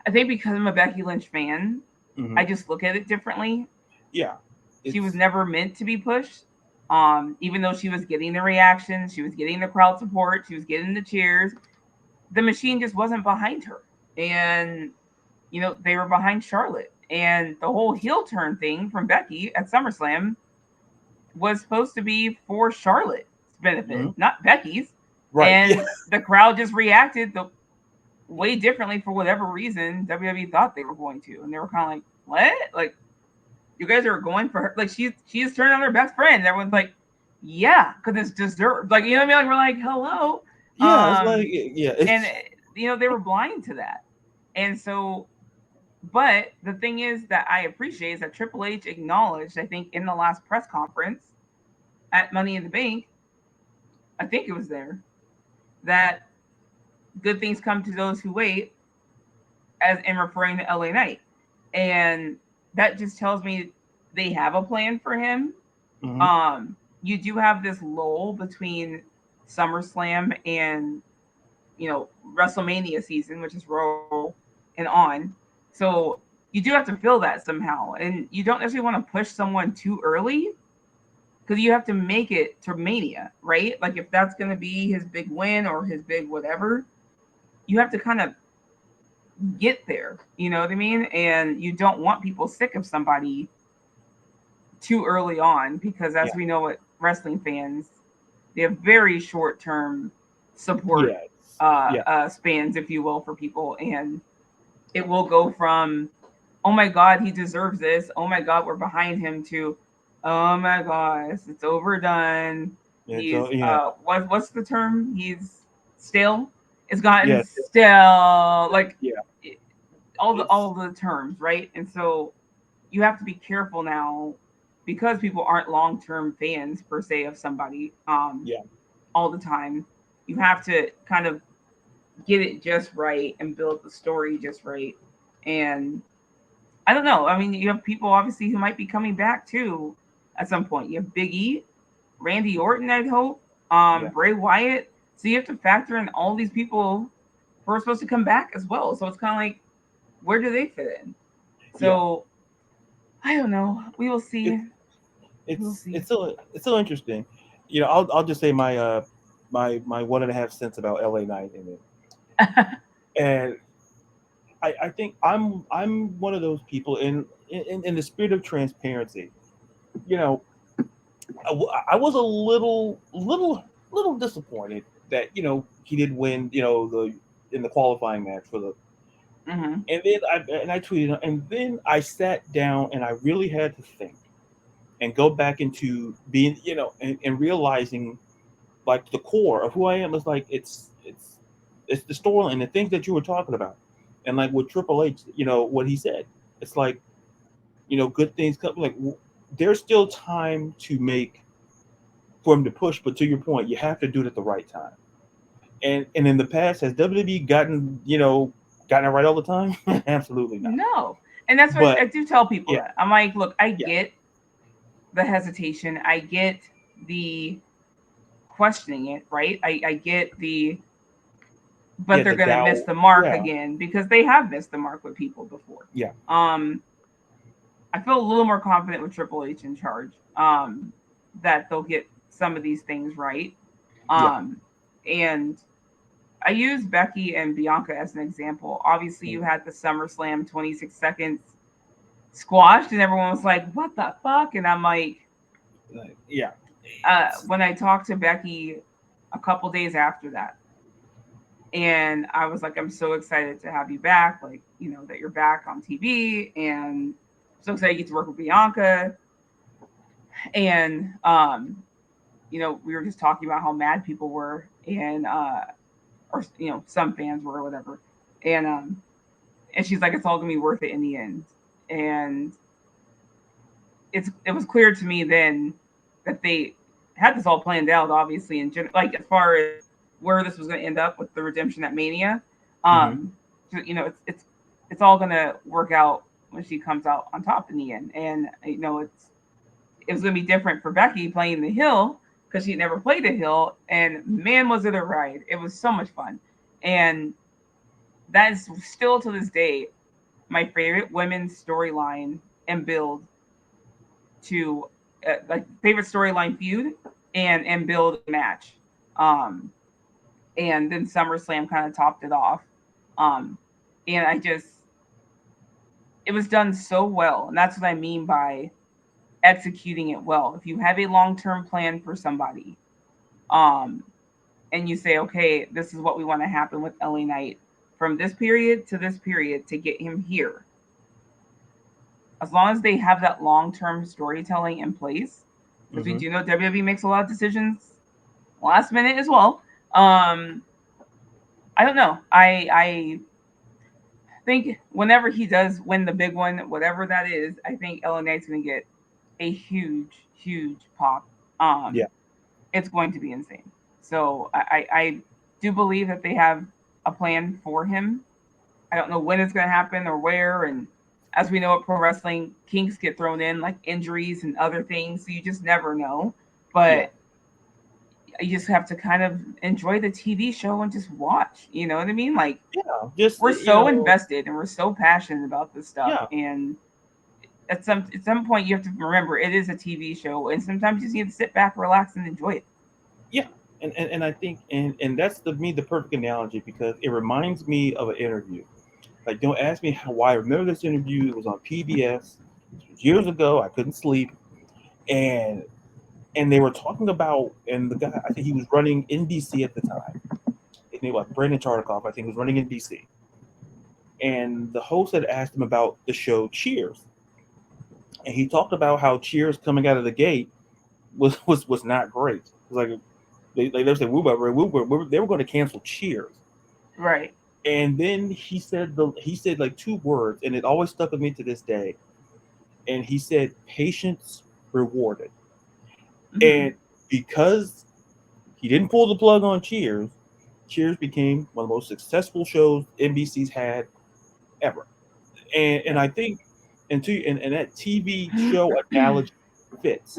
because I'm a Becky Lynch fan, Mm-hmm. I just look at it differently. Yeah. She was It's never meant to be pushed. Even though she was getting the reactions, she was getting the crowd support, she was getting the cheers, the machine just wasn't behind her. And, they were behind Charlotte. And the whole heel turn thing from Becky at SummerSlam was supposed to be for Charlotte's benefit, mm-hmm. not Becky's. Right. Yeah. And the crowd just reacted way differently for whatever reason WWE thought they were going to. And they were kind of like, what? Like, you guys are going for her? Like, she's turning on her best friend. And everyone's like, yeah, because it's deserved. Like, you know what I mean? Like, we're like, hello. Yeah. It's like yeah. And, It's they were blind to that. And so, but the thing is that I appreciate is that Triple H acknowledged, I think, in the last press conference at Money in the Bank, I think it was there, that good things come to those who wait, as in referring to LA Knight. And that just tells me they have a plan for him. mm-hmm. You do have this lull between SummerSlam and, WrestleMania season, which is Royal and on. So you do have to fill that somehow. And you don't necessarily want to push someone too early because you have to make it to Mania, right? Like, if that's going to be his big win or his big whatever, you have to kind of get there. You know what I mean? And you don't want people sick of somebody too early on because, as Yeah. we know, what wrestling fans, they have very short term support Yes. Yeah. spans, if you will, for people, and it will go from, oh my God, he deserves this, oh my God, we're behind him, to, oh my gosh, it's overdone. And He's so yeah. what's the term? He's stale. It's gotten Yes. stale. Like, Yeah. It's all the terms, right? And so you have to be careful now because people aren't long-term fans per se of somebody yeah. all the time. You have to kind of get it just right and build the story just right. And I don't know. I mean, you have people obviously who might be coming back too at some point. You have Big E, Randy Orton, I'd hope, Yeah. Bray Wyatt. So you have to factor in all these people who are supposed to come back as well. So it's kind of like, where do they fit in? Yeah. So I don't know. We will see. It, We'll it's see. it's still interesting. I'll just say my 1.5 cents about LA Knight in it. And I think I'm one of those people in the spirit of transparency. You know, I was a little disappointed that he did win the in the qualifying match for the. Mm-hmm. And I tweeted, and then I sat down and I really had to think and go back into being and realizing like the core of who I am is like it's the story and the things that you were talking about, and like with Triple H, what he said, it's like good things come like there's still time to make for him to push, but to your point, you have to do it at the right time. And in the past, has WWE gotten it right all the time? Absolutely not. No. And that's what But I do tell people yeah, that. I'm like, look, I yeah, get the hesitation. I get the questioning it, right? I get the, but yeah, they're the going to miss doubt. the mark Yeah, again because they have missed the mark with people before. yeah, Um, I feel a little more confident with Triple H in charge. That they'll get some of these things right. yeah. Um, and I use Becky and Bianca as an example. Obviously, you Mm. had the SummerSlam 26 seconds squashed, and everyone was like, "What the fuck?" And I'm like, Yeah. It's when I talked to Becky a couple days after that, and I was like, "I'm so excited to have you back. Like, that you're back on TV, and so excited to get to work with Bianca." And we were just talking about how mad people were, and or some fans were or whatever, and and she's like, "It's all gonna be worth it in the end." And it was clear to me then that they had this all planned out, obviously, and like as far as where this was going to end up with the redemption at Mania. hmm Um, it's all going to work out when she comes out on top in the end, and it was going to be different for Becky playing the heel because she never played a heel, and man, was it a ride! It was so much fun, and that is still to this day my favorite women's storyline and build to like favorite storyline feud and build a match. Um, and then SummerSlam kind of topped it off. Um, and it was done so well, and that's what I mean by executing it well. If you have a long term plan for somebody, um, and you say, okay, this is what we want to happen with LA Knight from this period to this period to get him here, as long as they have that long term storytelling in place, because we hmm do know WWE makes a lot of decisions last minute as well. Um, I don't know. I think whenever he does win the big one, whatever that is, I think LA Knight's going to get a huge pop. Yeah. It's going to be insane. So I do believe that they have a plan for him. I don't know when it's going to happen or where. And as we know at pro wrestling, kinks get thrown in like injuries and other things. So you just never know. Yeah. But you just have to kind of enjoy the TV show and just watch. You know what I mean? Like Yeah. Just we're so invested and we're so passionate about this stuff. yeah. And at some point you have to remember it is a TV show, and sometimes you just need to sit back, relax, and enjoy it. Yeah. And I think and that's the perfect analogy because it reminds me of an interview. Like, don't ask me why I remember this interview. It was on PBS years ago. I couldn't sleep, and they were talking about, and the guy, I think he was running NBC at the time. His name was Brandon Tartikoff. I think he was running NBC, and the host had asked him about the show Cheers, and he talked about how Cheers coming out of the gate was not great. It was like they said they were going to cancel Cheers. Right. And then he said like two words, and it always stuck with me to this day. And he said, "Patience rewarded." Mm-hmm. And because he didn't pull the plug on Cheers, Cheers became one of the most successful shows NBC's had ever. And Yep. I think and that TV show analogy fits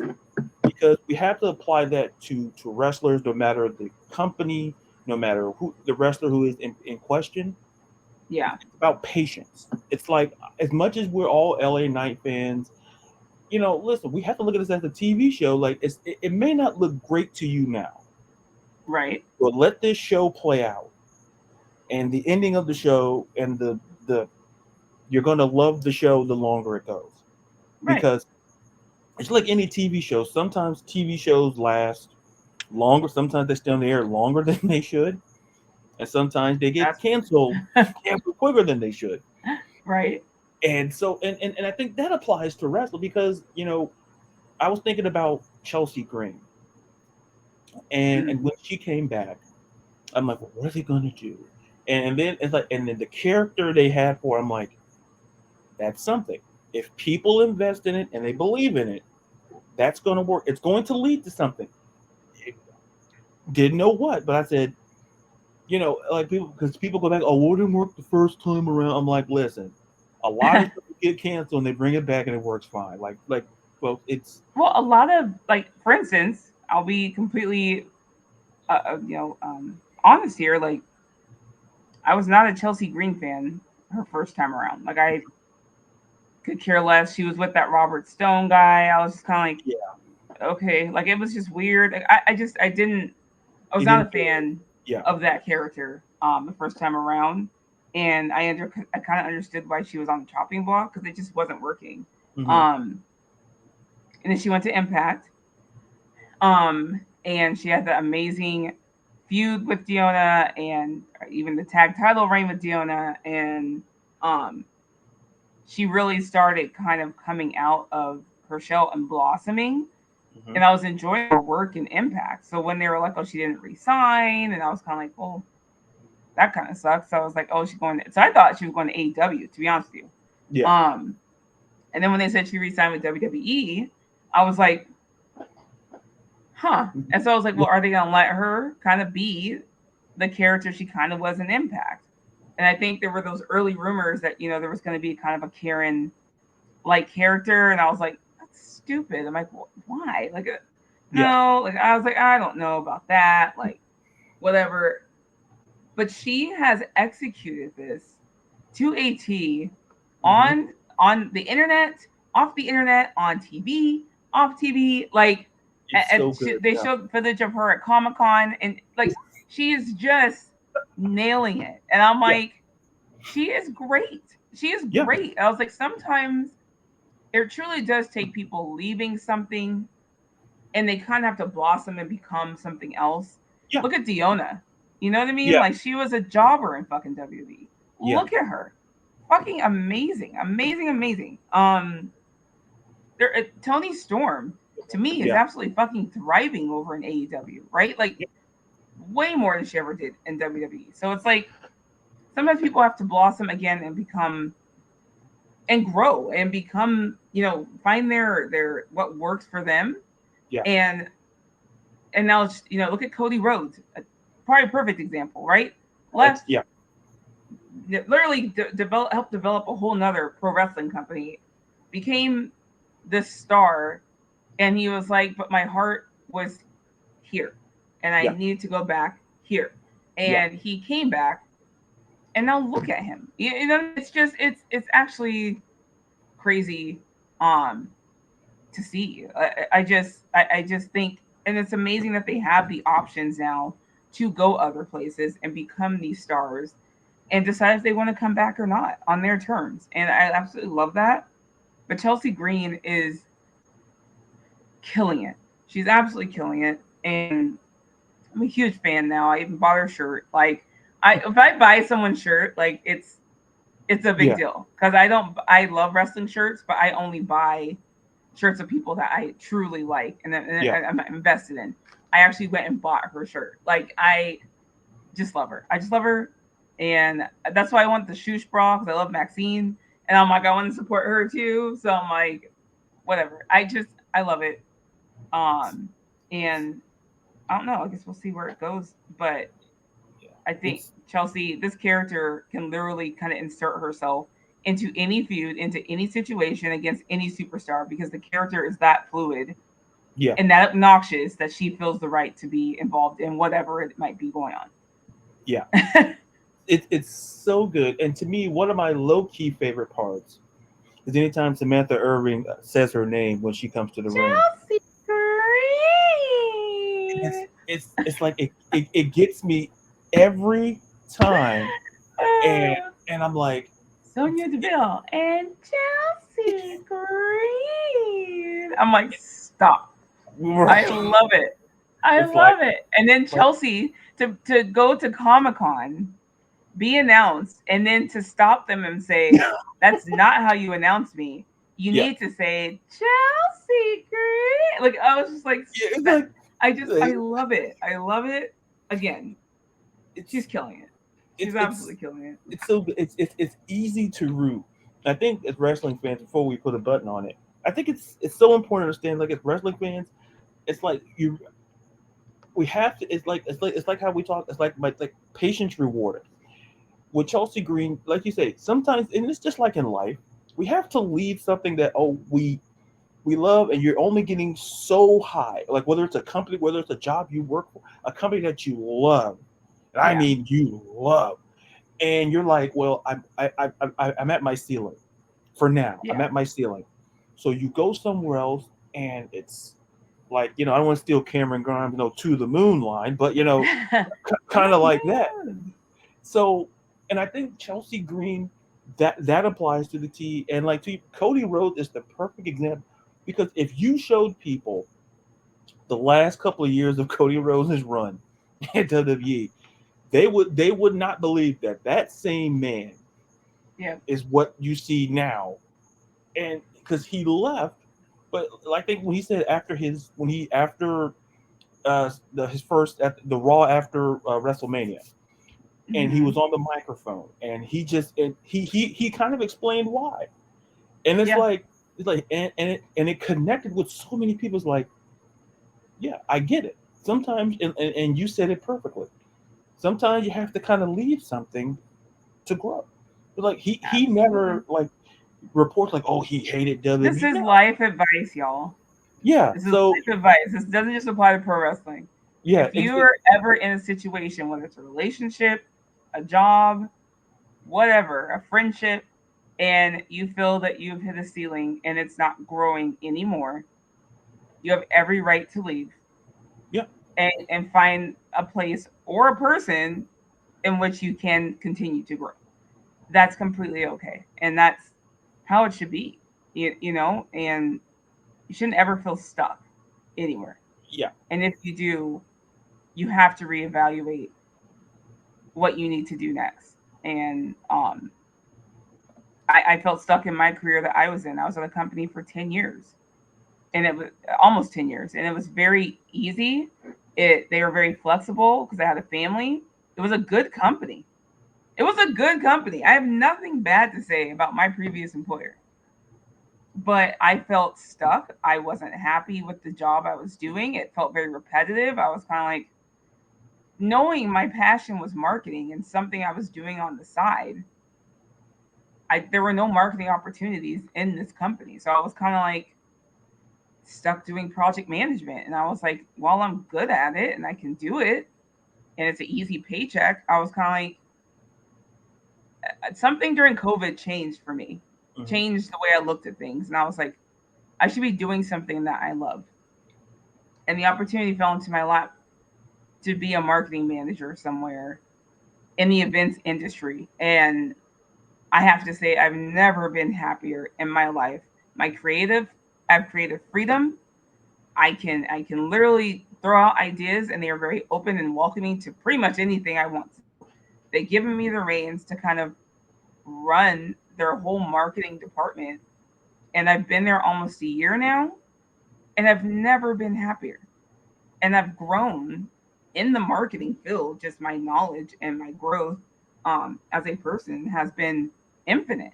because we have to apply that to wrestlers, no matter the company, no matter who the wrestler who is in question. Yeah. It's about patience. It's like as much as we're all LA Knight fans, listen, we have to look at this as a TV show. Like it may not look great to you now, Right. but let this show play out, and the ending of the show, and the you're gonna love the show the longer it goes, Right. because It's like any TV show. Sometimes TV shows last longer. Sometimes they stay on the air longer than they should, and sometimes they get That's canceled quicker than they should. right. And so, and I think that applies to wrestling because I was thinking about Chelsea Green, and when she came back, I'm like, well, what are they gonna do? And then it's like, and then the character they had for, I'm like, that's something. If people invest in it and they believe in it, that's gonna work. It's going to lead to something. Didn't know what, but I said, like people, because people go back, oh, well, it didn't work the first time around. I'm like, listen, a lot of stuff get canceled and they bring it back and it works fine. Well, it's Well, a lot of like, for instance, I'll be completely, honest here. Like, I was not a Chelsea Green fan her first time around. Like, I could care less. She was with that Robert Stone guy. I was just kind of yeah, like, okay, like it was just weird. Like, I didn't, I was you not a didn't feel it. fan Yeah. of that character the first time around, and I kind of understood why she was on the chopping block because it just wasn't working. Hmm. Um, and then she went to Impact, and she had the amazing feud with Diona, and even the tag title reign with Diona, and um, she really started kind of coming out of her shell and blossoming. Hmm. And I was enjoying her work in Impact. So when they were like, "Oh, she didn't resign," and I was kind of like, "Well, that kind of sucks." So I was like, "Oh, she's going." So I thought she was going to AEW, to be honest with you. Yeah. And then when they said she resigned with WWE, I was like, "Huh." Mhm. And so I was like, Yeah. "Well, are they going to let her kind of be the character she kind of was in Impact?" And I think there were those early rumors that there was going to be kind of a Karen like character, and I was like, "That's stupid." I'm like, "Why?" Like, Yeah. no, like I was like, I don't know about that, like whatever. But she has executed this to a T Hmm. on the internet, off the internet, on TV, off TV. Like, It's so good. they Yeah. showed footage of her at Comic Con, and like she is just nailing it. And I'm Yeah. like, she is great. She is Yeah. great. I was like, sometimes it truly does take people leaving something and they kind of have to blossom and become something else. Yeah. Look at Diona. You know what I mean? Yeah. Like, she was a jobber in fucking WWE. Yeah. Look at her. Fucking amazing. Amazing, amazing. Tony Storm to me is Yeah. absolutely fucking thriving over in AEW, right? Like, Yeah. way more than she ever did in WWE. So it's like sometimes people have to blossom again and become and grow and become, find their what works for them. Yeah. And now it's, look at Cody Rhodes, probably a perfect example, right? That's Left, yeah. literally helped develop a whole nother pro wrestling company, became this star, and he was like, but my heart was here, and I Yeah. needed to go back here, Yeah. and he came back, and now look at him. It's just it's actually crazy, um, to see. I just think, and it's amazing that they have the options now to go other places and become these stars and decide if they want to come back or not on their terms. And I absolutely love that. But Chelsea Green is killing it. She's absolutely killing it, and I'm a huge fan now. I even bought her shirt. Like, if I buy someone's shirt, like it's a big Yeah. deal because I don't. I love wrestling shirts, but I only buy shirts of people that I truly like and Yeah. I'm invested in. I actually went and bought her shirt. Like, I just love her. I just love her, and that's why I want the Shoosh bra because I love Maxine, and I'm like, I want to support her too. So I'm like, whatever. I love it. Um, and I don't know. I guess we'll see where it goes, but Yeah. I think It's Chelsea, this character can literally kind of insert herself into any feud, into any situation against any superstar because the character is that fluid yeah. and that obnoxious that she feels the right to be involved in whatever it might be going Yeah. on. It's so good. And to me, one of my low key favorite parts is anytime Samantha Irving says her name when she comes to the ring. Chelsea And Green. it's like it gets me every time. And I'm like, Sonia Deville and Chelsea Green. I'm like, stop. I love it. I It's like, love it. And then Chelsea to go to Comic-Con, be announced, and then to stop them and say, that's not how you announce me. You yeah, need to say Chelsea Green. Like I was just like yeah, it's that. like, I love it. I love it. Again, she's it's killing it. it's She's absolutely it's killing it. it's so it's easy to root. I think as wrestling fans, before we put a button on it, I think it's so important to understand. Like as wrestling fans, it's like we have to. It's like how we talk. It's like patience rewarded. With Chelsea Green, like you say, sometimes, and it's just like in life, we have to leave something that we love, and you're only getting so high. Like whether it's a company, whether it's a job you work for, a company that you love, and I Yeah. mean you love, and you're like, well, I'm at my ceiling for now. I'm Yeah. at my ceiling. So you go somewhere else, and it's like, I don't want to steal Cameron Grimes, to the moon line, but To kind of the like that. moon. So, and I think Chelsea Green, that applies to the T. And like Cody Rhodes is the perfect example, because if you showed people the last couple of years of Cody Rhodes' run at WWE, they would not believe that same man Yeah. is what you see now. And because he left, but I think when he said his first at the Raw after WrestleMania, and he Hmm. was on the microphone, and he kind of explained why. And Yeah. it's like and it connected with so many people. It's like, yeah, I get it. Sometimes, and you said it perfectly. Sometimes you have to kind of leave something to grow. But like he Absolutely. never like reports like, oh, he hated This WWE. is No, life advice, y'all. yeah. This is So life advice. This doesn't just apply to pro wrestling. yeah, If you are ever in a situation, whether it's a relationship, a job, whatever, a friendship, and you feel that you've hit a ceiling and it's not growing anymore, you have every right to leave yeah, and find a place or a person in which you can continue to grow. That's completely okay. And that's how it should be, and you shouldn't ever feel stuck anywhere. yeah, And if you do, you have to reevaluate what you need to do next. And I felt stuck in my career that I was in. I was at a company for 10 years, and it was almost 10 years, and it was very easy. They were very flexible because I had a family. It was a good company. It was a good company. I have nothing bad to say about my previous employer, but I felt stuck. I wasn't happy with the job I was doing. It felt very repetitive. I was kind of like, knowing my passion was marketing and something I was doing on the side. There were no marketing opportunities in this company, so I was kind of like stuck doing project management. And I was like, while I'm good at it and I can do it, and it's an easy paycheck, I was kind of like, something during COVID changed for me, hmm, changed the way I looked at things, and I was like, I should be doing something that I love. And the opportunity fell into my lap to be a marketing manager somewhere in the events industry. And I have to say, I've never been happier in my life. My creative, I have creative freedom. I can literally throw out ideas, and they are very open and welcoming to pretty much anything I want to do. They've given me the reins to kind of run their whole marketing department, and I've been there almost a year now, and I've never been happier. And I've grown in the marketing field. Just my knowledge and my growth as a person has been infinite.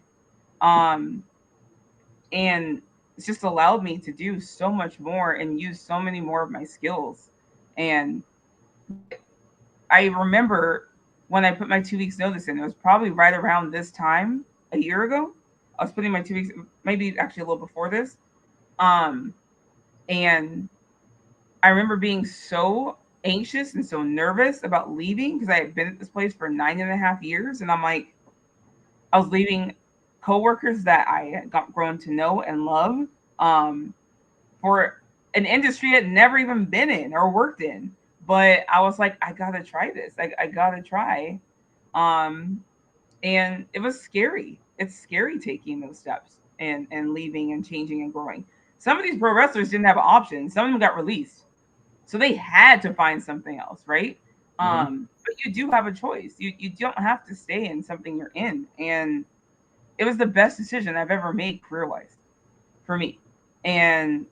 Um, and it's just allowed me to do so much more and use so many more of my skills. And I remember when I put my 2 weeks notice in, it was probably right around this time a year ago. I was putting my 2 weeks, maybe actually a little before this. Um, and I remember being so anxious and so nervous about leaving because I had been at this place for 9.5 years. And I'm like, I was leaving coworkers that I had got grown to know and love, um, for an industry I'd never even been in or worked in. But I was like, I gotta try this. I gotta try. Um, and it was scary. It's scary taking those steps and leaving and changing and growing. some of these pro wrestlers didn't have options. Some of them got released, so they had to find something else, right? But you do have a choice. You don't have to stay in something you're in, and it was the best decision I've ever made career wise for me. And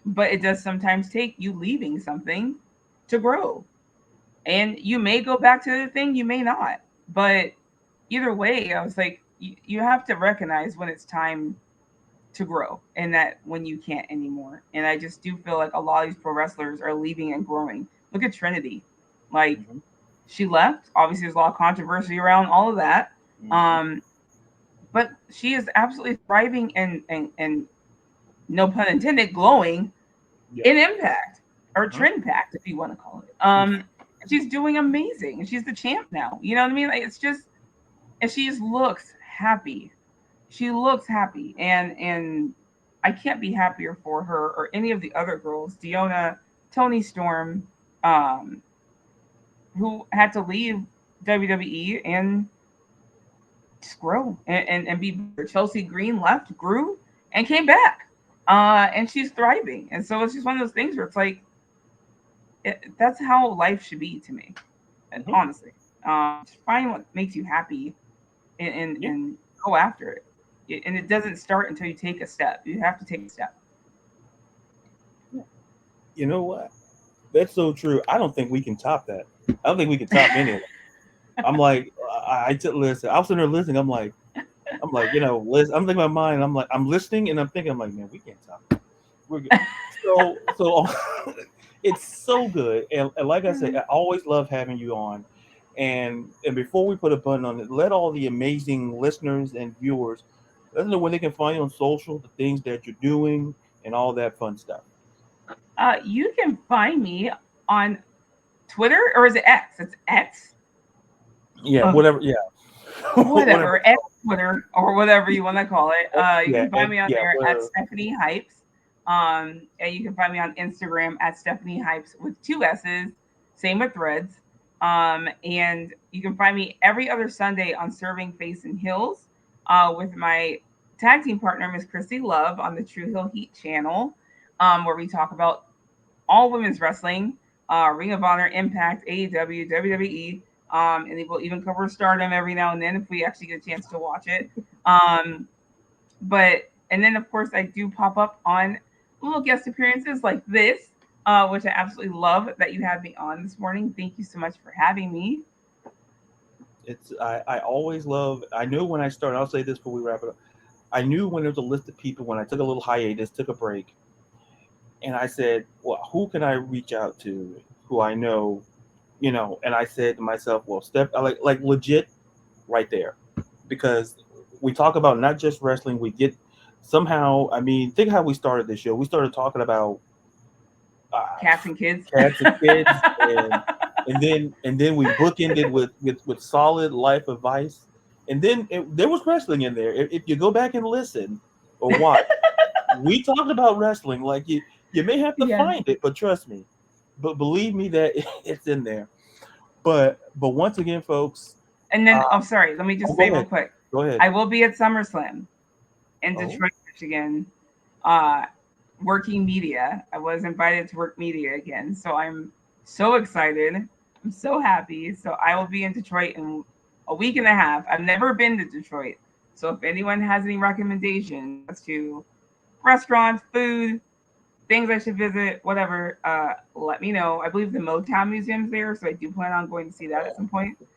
but it does sometimes take you leaving something to grow, and you may go back to the thing, you may not, but either way, I was like, you have to recognize when it's time to grow and that when you can't anymore. And I just do feel like a lot of these pro wrestlers are leaving and growing. Look at Trinity. Like she left. Obviously there's a lot of controversy around all of that. But she is absolutely thriving and no pun intended, glowing in Impact or Trinpact, if you want to call it. She's doing amazing and she's the champ now. You know what I mean? Like, it's just, and she just looks happy. She looks happy, and I can't be happier for her or any of the other girls, Deonna, Toni Storm, who had to leave WWE and just grow and be better. Chelsea Green left, grew, and came back, and she's thriving. And so it's just one of those things where it's like, that's how life should be to me, honestly. Just find what makes you happy, and go after it. And it doesn't start until you take a step. You have to take a step. You know what? That's so true. I don't think we can top that. I don't think we can top any of it. I'm like, listen. I was sitting there listening. I'm like, listen. I'm thinking in my mind. I'm like, I'm listening, and I'm thinking, I'm like, man, we can't top it. We're good. So it's so good. And like I said, I always love having you on. And before we put a button on it, let all the amazing listeners and viewers let them know where they can find you on social, the things that you're doing, and all that fun stuff. You can find me on Twitter, or is it X? It's X. Yeah, whatever. Yeah, whatever. X, Twitter, or whatever you want to call it. You can find me on there at Stephanie Hypes. And you can find me on Instagram at Stephanie Hypes with 2 S's. Same with Threads. And you can find me every other Sunday on Serving Face and Hills with my tag team partner, Miss Chrissy Love, on the True Hill Heat channel, where we talk about all women's wrestling, Ring of Honor, Impact, AEW, WWE, and we'll even cover Stardom every now and then if we actually get a chance to watch it. And then, of course, I do pop up on little guest appearances like this, which I absolutely love that you had me on this morning. Thank you so much for having me. I always love. I knew when I started. I'll say this before we wrap it up. I knew when there was a list of people, when I took a little hiatus, took a break, and I said, well, who can I reach out to who I know, and I said to myself, well, Steph, like legit right there, because we talk about not just wrestling, we get somehow, I mean, think how we started this show. We started talking about cats and kids, and then we bookended with solid life advice. And then there was wrestling in there. If you go back and listen or watch, we talked about wrestling. Like you may have to find it, but trust me. But believe me that it's in there. But once again, folks. And then, sorry, let me just say real quick. Go ahead. I will be at SummerSlam in Detroit, Michigan, working media. I was invited to work media again. So I'm so excited. I'm so happy. So I will be in Detroit in a week and a half. I've never been to Detroit. So if anyone has any recommendations as to restaurants, food, things I should visit, whatever, let me know. I believe the Motown Museum's there, so I do plan on going to see that at some point. It's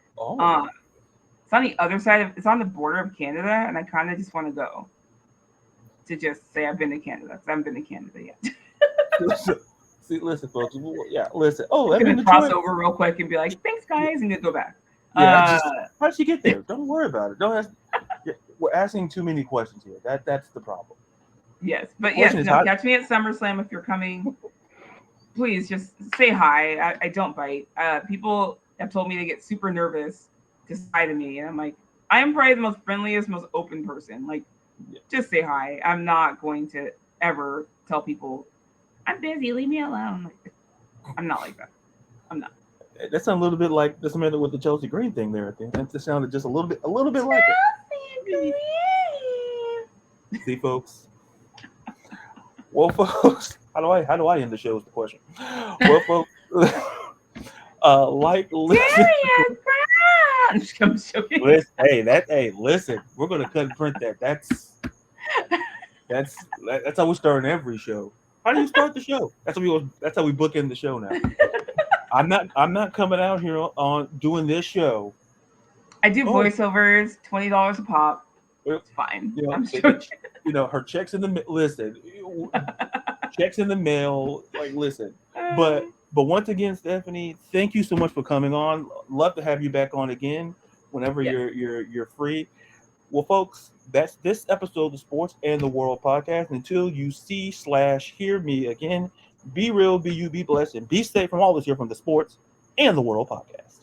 on the other side it's on the border of Canada, and I kind of just want to go to just say I've been to Canada, because I haven't been to Canada yet. Listen, folks. Yeah, listen. Oh, I'm going to cross over real quick and be like, thanks, guys, and then go back. Yeah, how did you get there? Don't worry about it. Don't ask. We're asking too many questions here. That's the problem. Yes, but catch me at SummerSlam if you're coming. Please just say hi. I don't bite. People have told me to get super nervous to say hi to me, and I'm like, I am probably the most friendliest, most open person. Like, just say hi. I'm not going to ever tell people I'm busy, leave me alone. Like, I'm not like that. I'm not. That sounds a little bit like the Samantha with the Chelsea Green thing there. I think that sounded just a little bit like it. See, folks. Well, folks, how do I end the show? Is the question. Well, folks, like, listen, Darius Brown. I'm joking. listen. Hey, listen. We're gonna cut and print that. That's how we start every show. How do you start the show? That's how we book in the show now. I'm not coming out here on doing this show. I do Oh, voiceovers, $20 a pop. well, It's fine. you know, I'm joking. her checks in the listen, checks in the mail. Like, listen, but once again, Stephanie, thank you so much for coming on. Love to have you back on again whenever Yes. you're free. Well, folks, that's this episode of the Sports and the World podcast. Until you see/hear me again, be real, be you, be blessed, and be safe from all this here from the Sports and the World podcast.